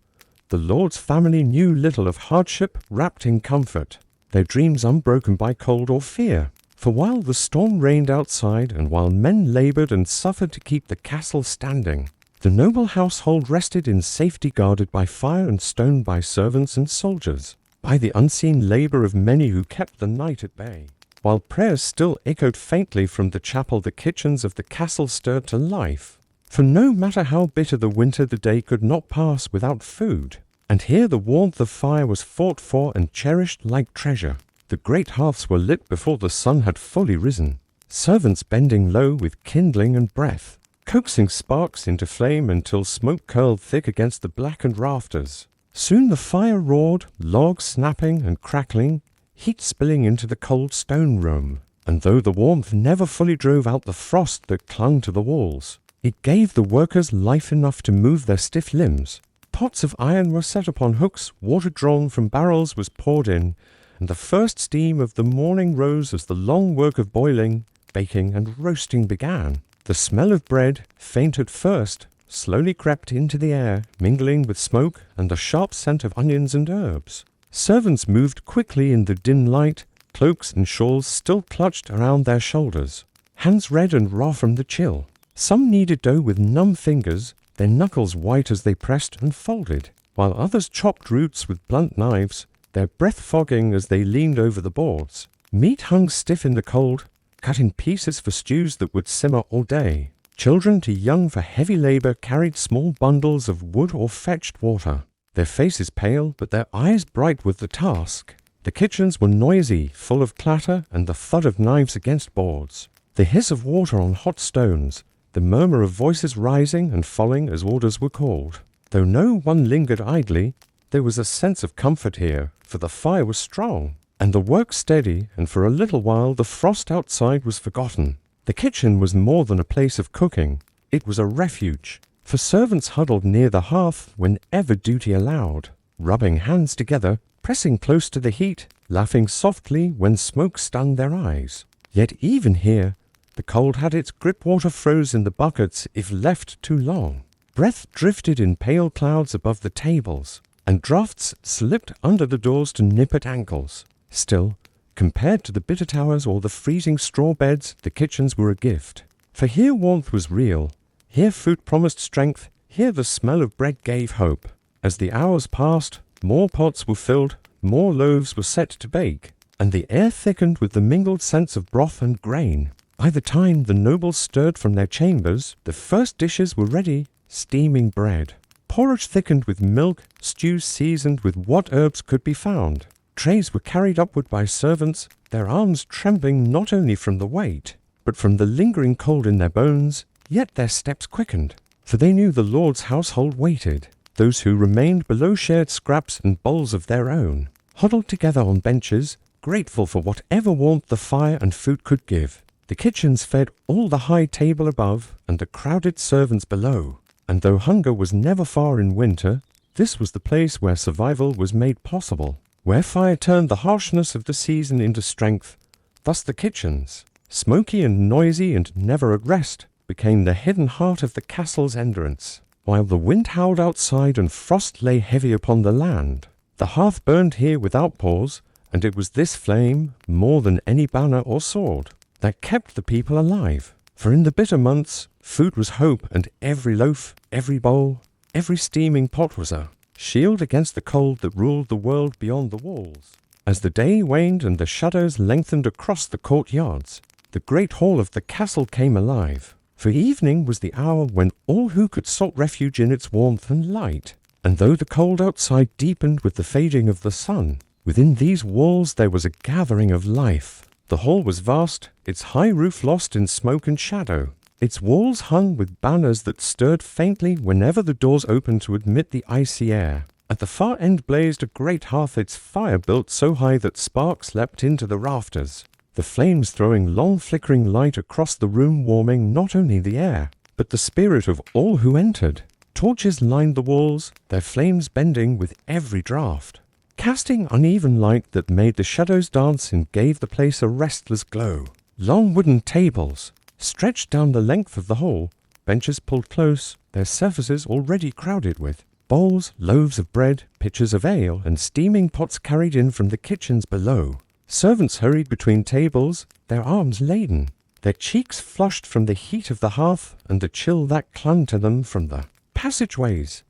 The Lord's family knew little of hardship, wrapped in comfort, their dreams unbroken by cold or fear. For while the storm reigned outside, and while men labored and suffered to keep the castle standing, the noble household rested in safety, guarded by fire and stoned by servants and soldiers, by the unseen labor of many who kept the night at bay. While prayers still echoed faintly from the chapel, the kitchens of the castle stirred to life. For no matter how bitter the winter, the day could not pass without food. And here the warmth of fire was fought for and cherished like treasure. The great hearths were lit before the sun had fully risen, servants bending low with kindling and breath, coaxing sparks into flame until smoke curled thick against the blackened rafters. Soon the fire roared, logs snapping and crackling, heat spilling into the cold stone room. And though the warmth never fully drove out the frost that clung to the walls, it gave the workers life enough to move their stiff limbs. Pots of iron were set upon hooks, water drawn from barrels was poured in, and the first steam of the morning rose as the long work of boiling, baking, and roasting began. The smell of bread, faint at first, slowly crept into the air, mingling with smoke and the sharp scent of onions and herbs. Servants moved quickly in the dim light, cloaks and shawls still clutched around their shoulders, hands red and raw from the chill. Some kneaded dough with numb fingers, their knuckles white as they pressed and folded, while others chopped roots with blunt knives, their breath fogging as they leaned over the boards. Meat hung stiff in the cold, cut in pieces for stews that would simmer all day. Children too young for heavy labor carried small bundles of wood or fetched water, their faces pale but their eyes bright with the task. The kitchens were noisy, full of clatter and the thud of knives against boards, the hiss of water on hot stones, the murmur of voices rising and falling as orders were called. Though no one lingered idly, there was a sense of comfort here, for the fire was strong, and the work steady, and for a little while the frost outside was forgotten. The kitchen was more than a place of cooking. It was a refuge, for servants huddled near the hearth whenever duty allowed, rubbing hands together, pressing close to the heat, laughing softly when smoke stung their eyes. Yet even here, the cold had its grip, water froze in the buckets if left too long. Breath drifted in pale clouds above the tables, and draughts slipped under the doors to nip at ankles. Still, compared to the bitter towers or the freezing straw beds, the kitchens were a gift. For here warmth was real, here food promised strength, here the smell of bread gave hope. As the hours passed, more pots were filled, more loaves were set to bake, and the air thickened with the mingled scents of broth and grain. By the time the nobles stirred from their chambers, the first dishes were ready, steaming bread, porridge thickened with milk, stews seasoned with what herbs could be found. Trays were carried upward by servants, their arms trembling not only from the weight, but from the lingering cold in their bones, yet their steps quickened, for they knew the Lord's household waited. Those who remained below shared scraps and bowls of their own, huddled together on benches, grateful for whatever warmth the fire and food could give. The kitchens fed all the high table above and the crowded servants below, and though hunger was never far in winter, this was the place where survival was made possible, where fire turned the harshness of the season into strength. Thus the kitchens, smoky and noisy and never at rest, became the hidden heart of the castle's endurance. While the wind howled outside and frost lay heavy upon the land, the hearth burned here without pause, and it was this flame, more than any banner or sword, that kept the people alive. For in the bitter months, food was hope, and every loaf, every bowl, every steaming pot was a shield against the cold that ruled the world beyond the walls. As the day waned and the shadows lengthened across the courtyards, the great hall of the castle came alive, for evening was the hour when all who could sought refuge in its warmth and light. And though the cold outside deepened with the fading of the sun, within these walls there was a gathering of life. The hall was vast, its high roof lost in smoke and shadow. Its walls hung with banners that stirred faintly whenever the doors opened to admit the icy air. At the far end blazed a great hearth, its fire built so high that sparks leapt into the rafters, the flames throwing long flickering light across the room, warming not only the air, but the spirit of all who entered. Torches lined the walls, their flames bending with every draught, casting uneven light that made the shadows dance and gave the place a restless glow. Long wooden tables stretched down the length of the hall, benches pulled close, their surfaces already crowded with bowls, loaves of bread, pitchers of ale, and steaming pots carried in from the kitchens below. Servants hurried between tables, their arms laden, their cheeks flushed from the heat of the hearth and the chill that clung to them from the passageways.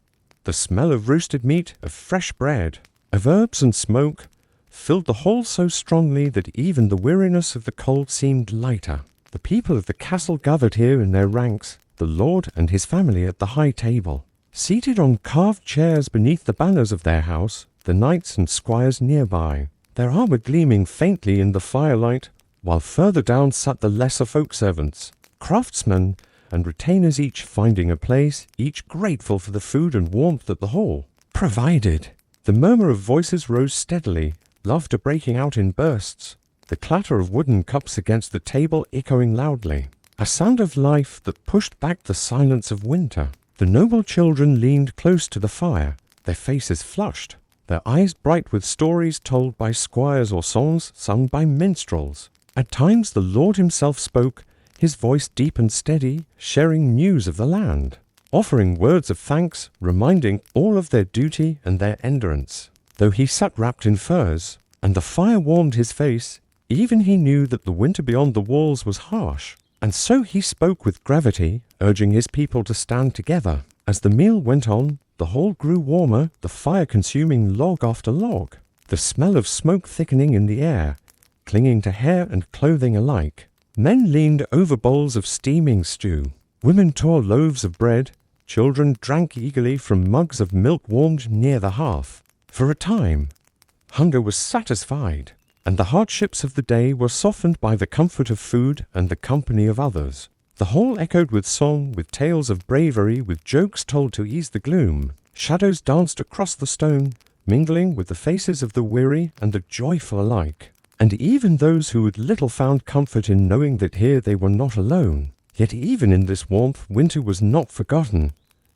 The smell of roasted meat, of fresh bread, of herbs and smoke filled the hall so strongly that even the weariness of the cold seemed lighter. The people of the castle gathered here in their ranks, the lord and his family at the high table, seated on carved chairs beneath the banners of their house, the knights and squires nearby, their armor gleaming faintly in the firelight, while further down sat the lesser folk servants, craftsmen, and retainers, each finding a place, each grateful for the food and warmth that the hall provided. The murmur of voices rose steadily, laughter breaking out in bursts, the clatter of wooden cups against the table echoing loudly, a sound of life that pushed back the silence of winter. The noble children leaned close to the fire, their faces flushed, their eyes bright with stories told by squires or songs sung by minstrels. At times the Lord himself spoke, his voice deep and steady, sharing news of the land, offering words of thanks, reminding all of their duty and their endurance. Though he sat wrapped in furs, and the fire warmed his face, even he knew that the winter beyond the walls was harsh, and so he spoke with gravity, urging his people to stand together. As the meal went on, the hall grew warmer, the fire consuming log after log, the smell of smoke thickening in the air, clinging to hair and clothing alike. Men leaned over bowls of steaming stew, women tore loaves of bread, children drank eagerly from mugs of milk warmed near the hearth. For a time, hunger was satisfied, and the hardships of the day were softened by the comfort of food and the company of others. The hall echoed with song, with tales of bravery, with jokes told to ease the gloom. Shadows danced across the stone, mingling with the faces of the weary and the joyful alike. And even those who had little found comfort in knowing that here they were not alone. Yet even in this warmth, winter was not forgotten.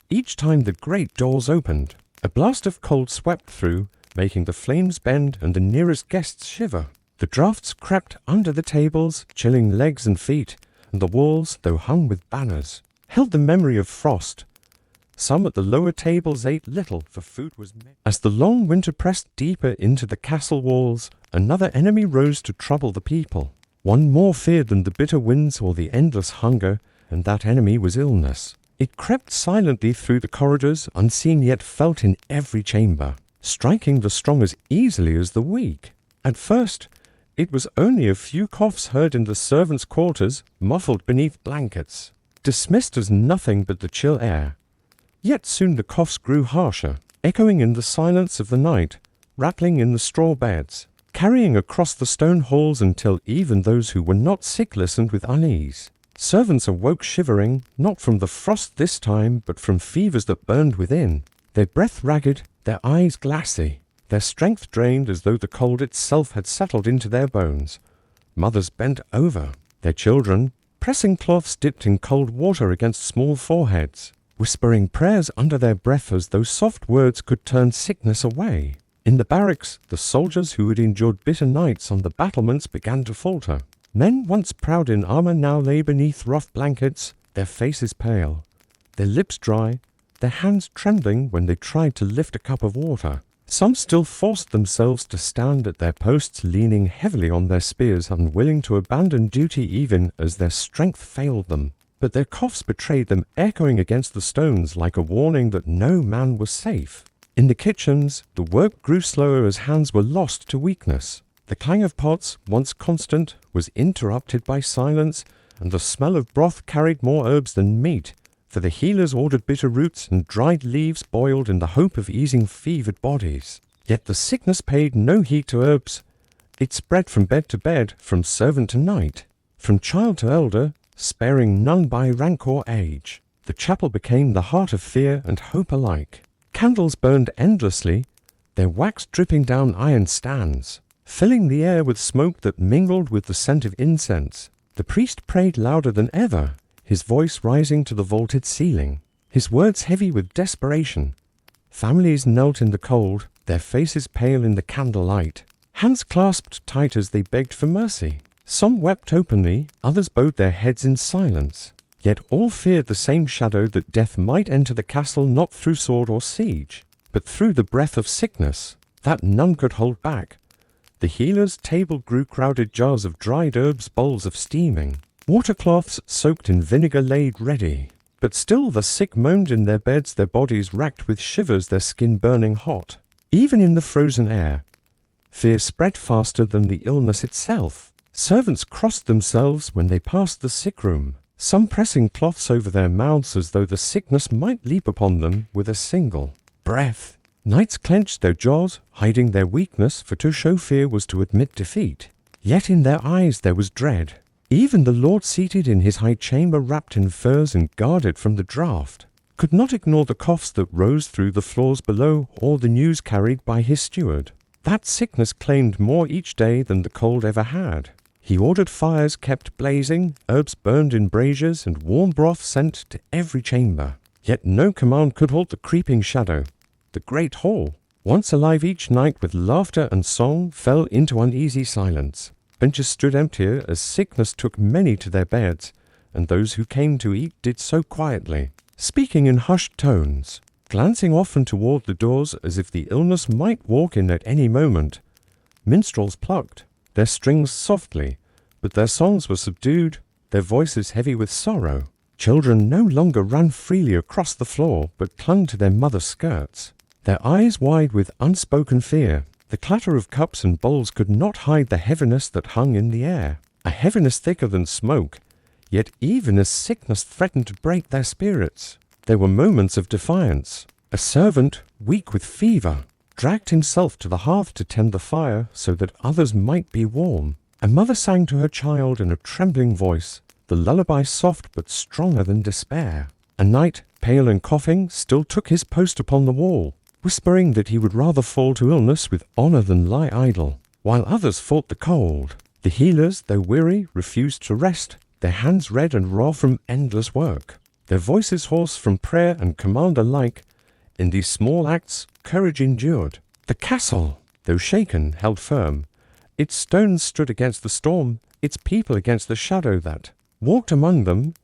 Each time the great doors opened, a blast of cold swept through, making the flames bend and the nearest guests shiver. The draughts crept under the tables, chilling legs and feet, and the walls, though hung with banners, held the memory of frost. Some at the lower tables ate little, for food was made. As the long winter pressed deeper into the castle walls, another enemy rose to trouble the people, one more feared than the bitter winds or the endless hunger, and that enemy was illness. It crept silently through the corridors, unseen yet felt in every chamber, striking the strong as easily as the weak. At first, it was only a few coughs heard in the servants' quarters, muffled beneath blankets, dismissed as nothing but the chill air. Yet soon the coughs grew harsher, echoing in the silence of the night, rattling in the straw beds, carrying across the stone halls until even those who were not sick listened with unease. Servants awoke shivering, not from the frost this time, but from fevers that burned within, their breath ragged, their eyes glassy, their strength drained as though the cold itself had settled into their bones. Mothers bent over, their children, pressing cloths dipped in cold water against small foreheads, whispering prayers under their breath as though soft words could turn sickness away. In the barracks, the soldiers who had endured bitter nights on the battlements began to falter. Men once proud in armor now lay beneath rough blankets, their faces pale, their lips dry, their hands trembling when they tried to lift a cup of water. Some still forced themselves to stand at their posts, leaning heavily on their spears, unwilling to abandon duty even as their strength failed them. But their coughs betrayed them, echoing against the stones like a warning that no man was safe. In the kitchens, the work grew slower as hands were lost to weakness. The clang of pots, once constant, was interrupted by silence, and the smell of broth carried more herbs than meat, for the healers ordered bitter roots and dried leaves boiled in the hope of easing fevered bodies. Yet the sickness paid no heed to herbs. It spread from bed to bed, from servant to knight, from child to elder, sparing none by rank or age. The chapel became the heart of fear and hope alike. Candles burned endlessly, their wax dripping down iron stands, filling the air with smoke that mingled with the scent of incense. The priest prayed louder than ever, his voice rising to the vaulted ceiling, his words heavy with desperation. Families knelt in the cold, their faces pale in the candlelight, hands clasped tight as they begged for mercy. Some wept openly, others bowed their heads in silence. Yet all feared the same shadow, that death might enter the castle not through sword or siege, but through the breath of sickness, that none could hold back. The healer's table grew crowded, jars of dried herbs, bowls of steaming, watercloths soaked in vinegar laid ready. But still the sick moaned in their beds, their bodies racked with shivers, their skin burning hot. Even in the frozen air, fear spread faster than the illness itself. Servants crossed themselves when they passed the sick room, some pressing cloths over their mouths as though the sickness might leap upon them with a single breath. Knights clenched their jaws, hiding their weakness, for to show fear was to admit defeat. Yet in their eyes there was dread. Even the lord, seated in his high chamber, wrapped in furs and guarded from the draught, could not ignore the coughs that rose through the floors below, or the news carried by his steward. That sickness claimed more each day than the cold ever had. He ordered fires kept blazing, herbs burned in braziers, and warm broth sent to every chamber. Yet no command could halt the creeping shadow. The great hall, once alive each night with laughter and song, fell into uneasy silence. Benches stood emptier as sickness took many to their beds, and those who came to eat did so quietly, speaking in hushed tones, glancing often toward the doors as if the illness might walk in at any moment. Minstrels plucked their strings softly, but their songs were subdued, their voices heavy with sorrow. Children no longer ran freely across the floor, but clung to their mother's skirts, their eyes wide with unspoken fear. The clatter of cups and bowls could not hide the heaviness that hung in the air, a heaviness thicker than smoke. Yet even as sickness threatened to break their spirits, there were moments of defiance. A servant, weak with fever, dragged himself to the hearth to tend the fire so that others might be warm. A mother sang to her child in a trembling voice, the lullaby soft but stronger than despair. A knight, pale and coughing, still took his post upon the wall, whispering that he would rather fall to illness with honor than lie idle, while others fought the cold. The healers, though weary, refused to rest, their hands red and raw from endless work, their voices hoarse from prayer and command alike. In these small acts, courage endured. The castle, though shaken, held firm. Its stones stood against the storm, its people against the shadow that walked among them.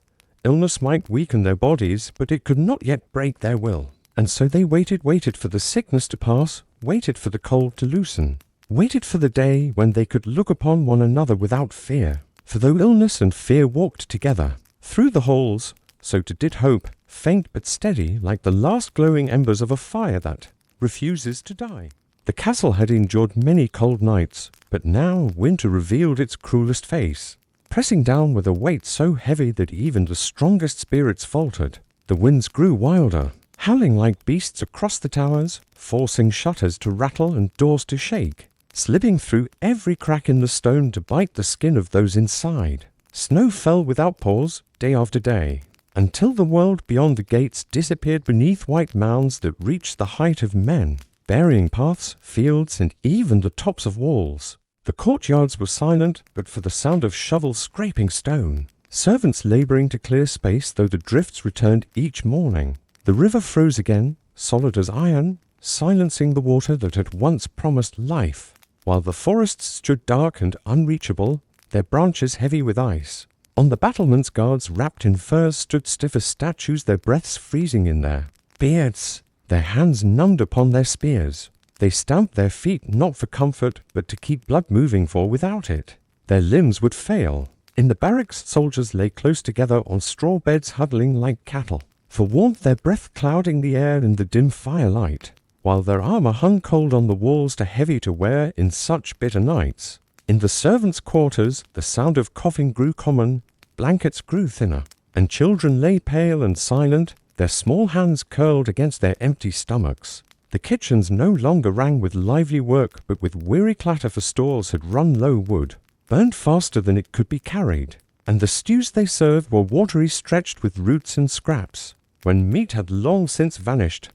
Illness might weaken their bodies, but it could not yet break their will. And so they waited for the sickness to pass, waited for the cold to loosen, waited for the day when they could look upon one another without fear. For though illness and fear walked together through the halls, so did hope, faint but steady, like the last glowing embers of a fire that refuses to die. The castle had endured many cold nights, but now winter revealed its cruelest face, pressing down with a weight so heavy that even the strongest spirits faltered. The winds grew wilder, howling like beasts across the towers, forcing shutters to rattle and doors to shake, slipping through every crack in the stone to bite the skin of those inside. Snow fell without pause, day after day, until the world beyond the gates disappeared beneath white mounds that reached the height of men, burying paths, fields, and even the tops of walls. The courtyards were silent, but for the sound of shovels scraping stone, servants laboring to clear space, though the drifts returned each morning. The river froze again, solid as iron, silencing the water that had once promised life, while the forests stood dark and unreachable, their branches heavy with ice. On the battlements, guards wrapped in furs stood stiff as statues, their breaths freezing in their beards, their hands numbed upon their spears. They stamped their feet not for comfort, but to keep blood moving, for without it, their limbs would fail. In the barracks, soldiers lay close together on straw beds, huddling like cattle, for warmth their breath clouding the air in the dim firelight. while their armor hung cold on the walls too heavy to wear in such bitter nights. In the servants' quarters, the sound of coughing grew common, blankets grew thinner, and children lay pale and silent, their small hands curled against their empty stomachs. The kitchens no longer rang with lively work, but with weary clatter, for stores had run low wood, burned faster than it could be carried, and the stews they served were watery, stretched with roots and scraps. When meat had long since vanished,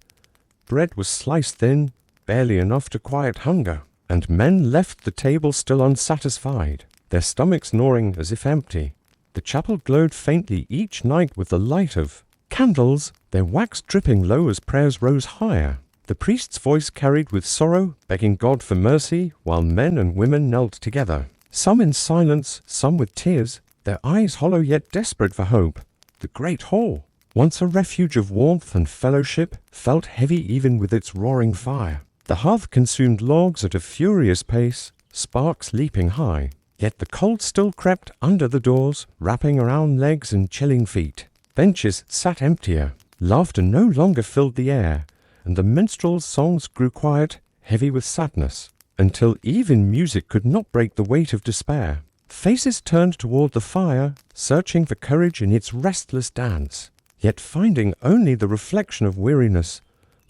bread was sliced thin, barely enough to quiet hunger, and men left the table still unsatisfied, their stomachs gnawing as if empty. The chapel glowed faintly each night with the light of candles, their wax dripping low as prayers rose higher. The priest's voice carried with sorrow, begging God for mercy, while men and women knelt together, some in silence, some with tears, their eyes hollow yet desperate for hope. The great hall, once a refuge of warmth and fellowship, felt heavy even with its roaring fire. The hearth consumed logs at a furious pace, sparks leaping high, yet the cold still crept under the doors, wrapping around legs and chilling feet. Benches sat emptier, laughter no longer filled the air, and the minstrels' songs grew quiet, heavy with sadness, until even music could not break the weight of despair. Faces turned toward the fire, searching for courage in its restless dance, yet finding only the reflection of weariness.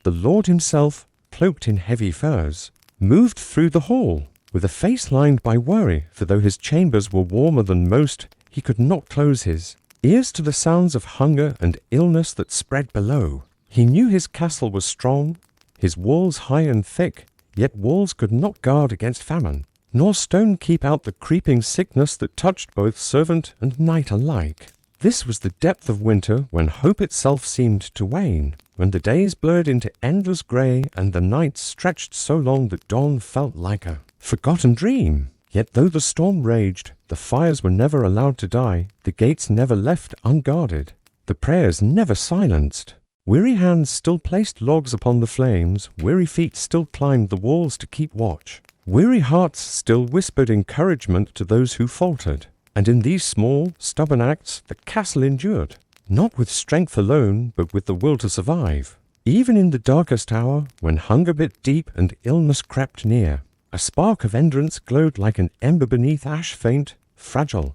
The Lord himself, cloaked in heavy furs, moved through the hall, with a face lined by worry, for though his chambers were warmer than most, he could not close his ears to the sounds of hunger and illness that spread below. He knew his castle was strong, his walls high and thick, yet walls could not guard against famine, nor stone keep out the creeping sickness that touched both servant and knight alike. This was the depth of winter, when hope itself seemed to wane, when the days blurred into endless grey and the nights stretched so long that dawn felt like a forgotten dream. Yet though the storm raged, the fires were never allowed to die, the gates never left unguarded, the prayers never silenced. Weary hands still placed logs upon the flames, weary feet still climbed the walls to keep watch, weary hearts still whispered encouragement to those who faltered. And in these small, stubborn acts the castle endured, not with strength alone, but with the will to survive. Even in the darkest hour, when hunger bit deep and illness crept near, a spark of endurance glowed like an ember beneath ash, faint, fragile,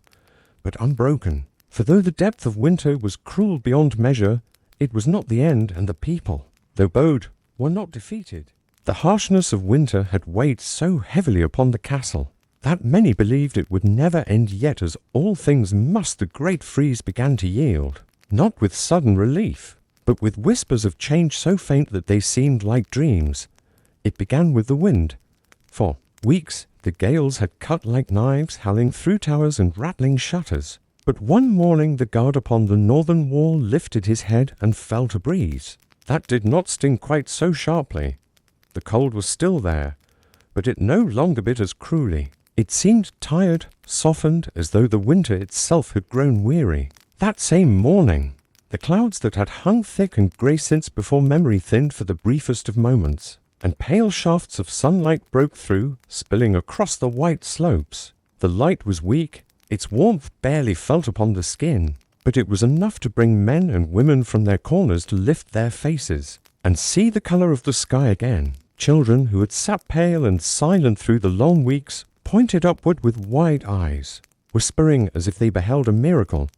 but unbroken. For though the depth of winter was cruel beyond measure, it was not the end, and the people, though bowed, were not defeated. The harshness of winter had weighed so heavily upon the castle that many believed it would never end, yet as all things must, the great freeze began to yield, not with sudden relief, but with whispers of change so faint that they seemed like dreams. It began with the wind. For weeks the gales had cut like knives, howling through towers and rattling shutters. But one morning the guard upon the northern wall lifted his head and felt a breeze. That did not sting quite so sharply. The cold was still there, but it no longer bit as cruelly. It seemed tired, softened, as though the winter itself had grown weary. That same morning, the clouds that had hung thick and grey since before memory thinned for the briefest of moments, and pale shafts of sunlight broke through, spilling across the white slopes. The light was weak, its warmth barely felt upon the skin, but it was enough to bring men and women from their corners to lift their faces and see the colour of the sky again. Children who had sat pale and silent through the long weeks pointed upward with wide eyes, whispering as if they beheld a miracle.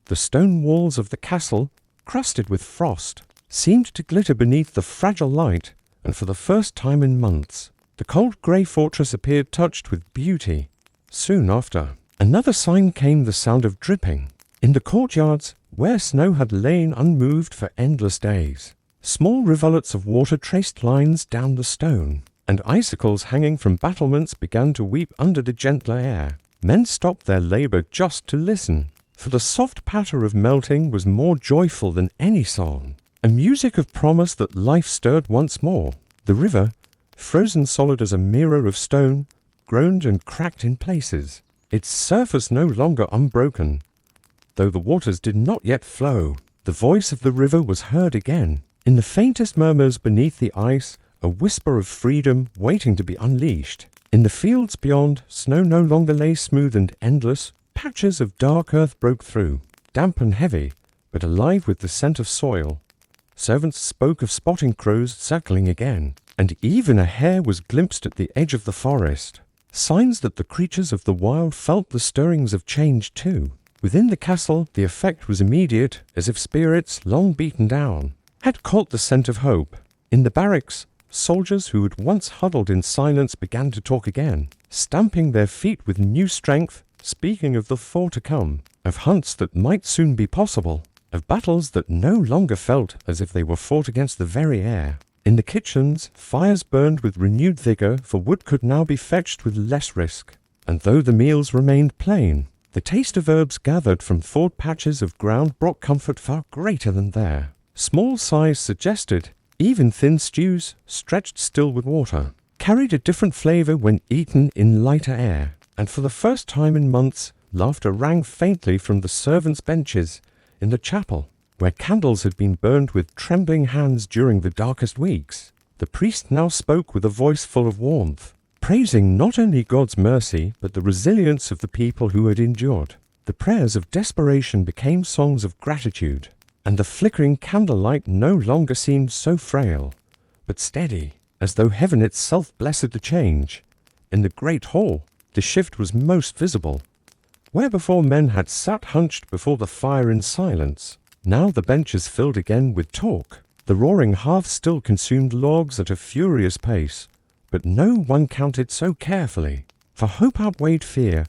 The stone walls of the castle, crusted with frost, seemed to glitter beneath the fragile light, and for the first time in months, the cold grey fortress appeared touched with beauty. Soon after, another sign came, the sound of dripping. In the courtyards, where snow had lain unmoved for endless days, small rivulets of water traced lines down the stone, and icicles hanging from battlements began to weep under the gentler air. Men stopped their labour just to listen, for the soft patter of melting was more joyful than any song, a music of promise that life stirred once more. The river, frozen solid as a mirror of stone, groaned and cracked in places, its surface no longer unbroken. Though the waters did not yet flow, the voice of the river was heard again. In the faintest murmurs beneath the ice, a whisper of freedom waiting to be unleashed. In the fields beyond, snow no longer lay smooth and endless. Patches of dark earth broke through, damp and heavy, but alive with the scent of soil. Servants spoke of spotting crows circling again, and even a hare was glimpsed at the edge of the forest. Signs that the creatures of the wild felt the stirrings of change too. Within the castle, the effect was immediate, as if spirits, long beaten down, had caught the scent of hope. In the barracks, soldiers who had once huddled in silence began to talk again, stamping their feet with new strength, speaking of the thaw to come, of hunts that might soon be possible, of battles that no longer felt as if they were fought against the very air. In the kitchens, fires burned with renewed vigor, for wood could now be fetched with less risk. And though the meals remained plain, the taste of herbs gathered from thawed patches of ground brought comfort far greater than there. Small sighs suggested, even thin stews, stretched still with water, carried a different flavor when eaten in lighter air. And for the first time in months, laughter rang faintly from the servants' benches in the chapel, where candles had been burned with trembling hands during the darkest weeks. The priest now spoke with a voice full of warmth, praising not only God's mercy, but the resilience of the people who had endured. The prayers of desperation became songs of gratitude, and the flickering candlelight no longer seemed so frail, but steady, as though heaven itself blessed the change. In the great hall, the shift was most visible. Where before men had sat hunched before the fire in silence, now the benches filled again with talk. The roaring hearth still consumed logs at a furious pace, but no one counted so carefully. For hope outweighed fear.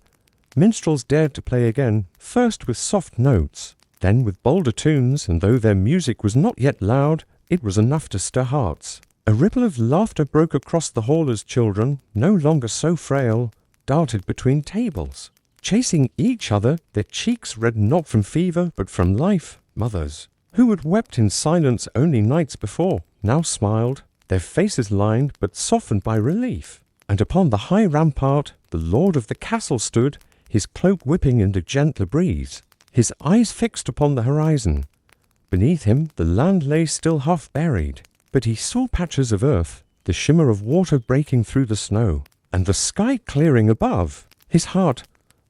Minstrels dared to play again, first with soft notes, then with bolder tunes, and though their music was not yet loud, it was enough to stir hearts. A ripple of laughter broke across the hall as children, no longer so frail, darted between tables, chasing each other, their cheeks red not from fever but from life. Mothers, who had wept in silence only nights before, now smiled, their faces lined but softened by relief. And upon the high rampart, the lord of the castle stood, his cloak whipping in the gentler breeze, his eyes fixed upon the horizon. Beneath him the land lay still half buried, but he saw patches of earth, the shimmer of water breaking through the snow, and the sky clearing above. His heart,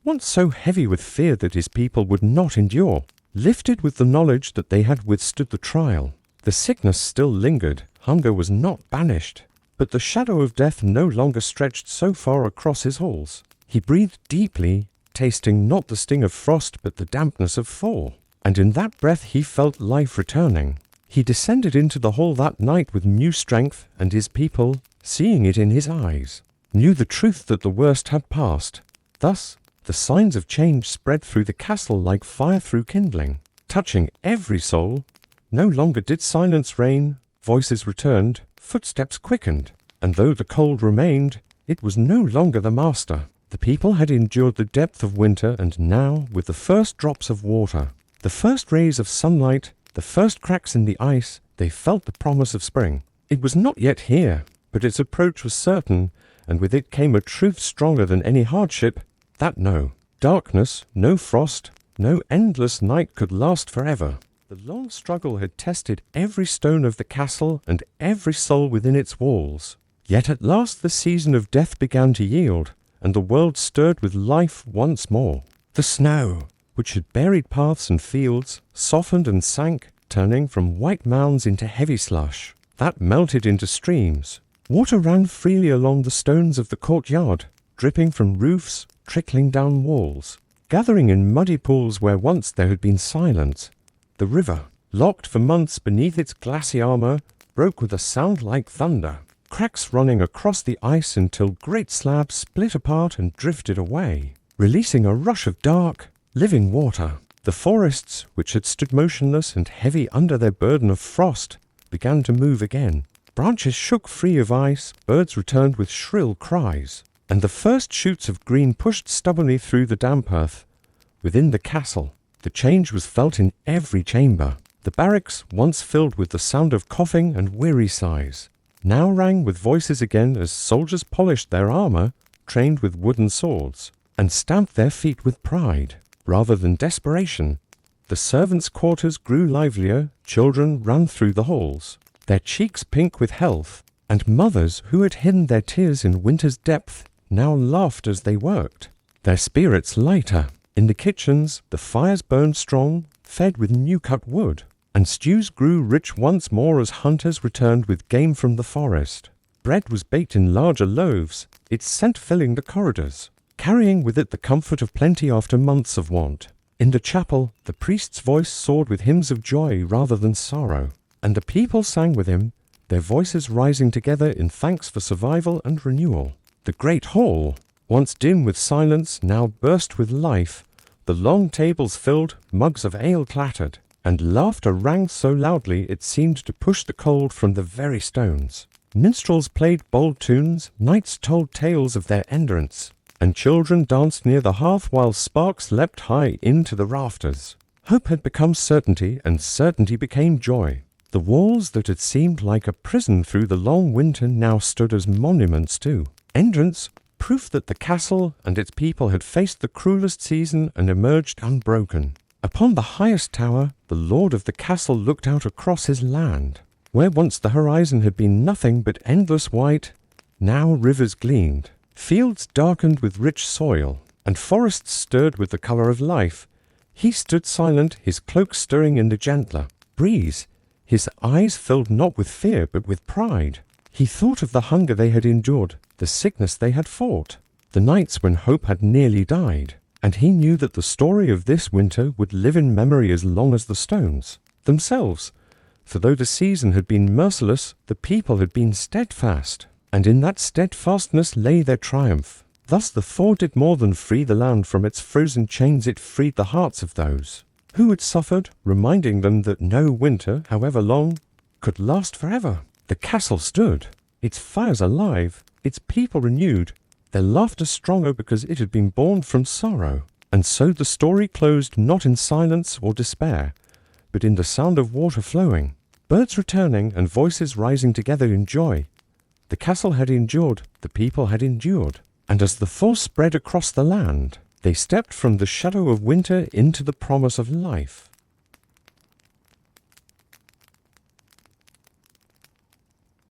once so heavy with fear that his people would not endure, lifted with the knowledge that they had withstood the trial. The sickness still lingered, hunger was not banished, but the shadow of death no longer stretched so far across his halls. He breathed deeply, tasting not the sting of frost but the dampness of fall, and in that breath he felt life returning. He descended into the hall that night with new strength, and his people, seeing it in his eyes, knew the truth that the worst had passed. Thus, the signs of change spread through the castle like fire through kindling, touching every soul. No longer did silence reign, voices returned, footsteps quickened, and though the cold remained, it was no longer the master. The people had endured the depth of winter, and now, with the first drops of water, the first rays of sunlight, the first cracks in the ice, they felt the promise of spring. It was not yet here, but its approach was certain, and with it came a truth stronger than any hardship, that no darkness, no frost, no endless night could last forever. The long struggle had tested every stone of the castle and every soul within its walls. Yet at last the season of death began to yield, and the world stirred with life once more. The snow, which had buried paths and fields, softened and sank, turning from white mounds into heavy slush. That melted into streams. Water ran freely along the stones of the courtyard, dripping from roofs, trickling down walls, gathering in muddy pools where once there had been silence. The river, locked for months beneath its glassy armor, broke with a sound like thunder, cracks running across the ice until great slabs split apart and drifted away, releasing a rush of dark, living water. The forests, which had stood motionless and heavy under their burden of frost, began to move again. Branches shook free of ice, birds returned with shrill cries, and the first shoots of green pushed stubbornly through the damp earth. Within the castle, the change was felt in every chamber. The barracks, once filled with the sound of coughing and weary sighs, now rang with voices again as soldiers polished their armor, trained with wooden swords, and stamped their feet with pride, rather than desperation. The servants' quarters grew livelier, children ran through the halls, their cheeks pink with health, and mothers who had hidden their tears in winter's depth now laughed as they worked, their spirits lighter. In the kitchens, the fires burned strong, fed with new-cut wood, and stews grew rich once more as hunters returned with game from the forest. Bread was baked in larger loaves, its scent filling the corridors, carrying with it the comfort of plenty after months of want. In the chapel, the priest's voice soared with hymns of joy rather than sorrow, and the people sang with him, their voices rising together in thanks for survival and renewal. The great hall, once dim with silence, now burst with life. The long tables filled, mugs of ale clattered, and laughter rang so loudly it seemed to push the cold from the very stones. Minstrels played bold tunes, knights told tales of their endurance, and children danced near the hearth while sparks leapt high into the rafters. Hope had become certainty, and certainty became joy. The walls that had seemed like a prison through the long winter now stood as monuments too. Entrance, proof that the castle and its people had faced the cruelest season and emerged unbroken. Upon the highest tower, the lord of the castle looked out across his land. Where once the horizon had been nothing but endless white, now rivers gleamed, fields darkened with rich soil, and forests stirred with the color of life. He stood silent, his cloak stirring in the gentler breeze, his eyes filled not with fear but with pride. He thought of the hunger they had endured, the sickness they had fought, the nights when hope had nearly died, and he knew that the story of this winter would live in memory as long as the stones themselves. For though the season had been merciless, the people had been steadfast, and in that steadfastness lay their triumph. Thus the thaw did more than free the land from its frozen chains, it freed the hearts of those who had suffered, reminding them that no winter, however long, could last forever. The castle stood, its fires alive, its people renewed, their laughter stronger because it had been born from sorrow. And so the story closed not in silence or despair, but in the sound of water flowing, birds returning, and voices rising together in joy. The castle had endured, the people had endured, and as the thaw spread across the land, they stepped from the shadow of winter into the promise of life.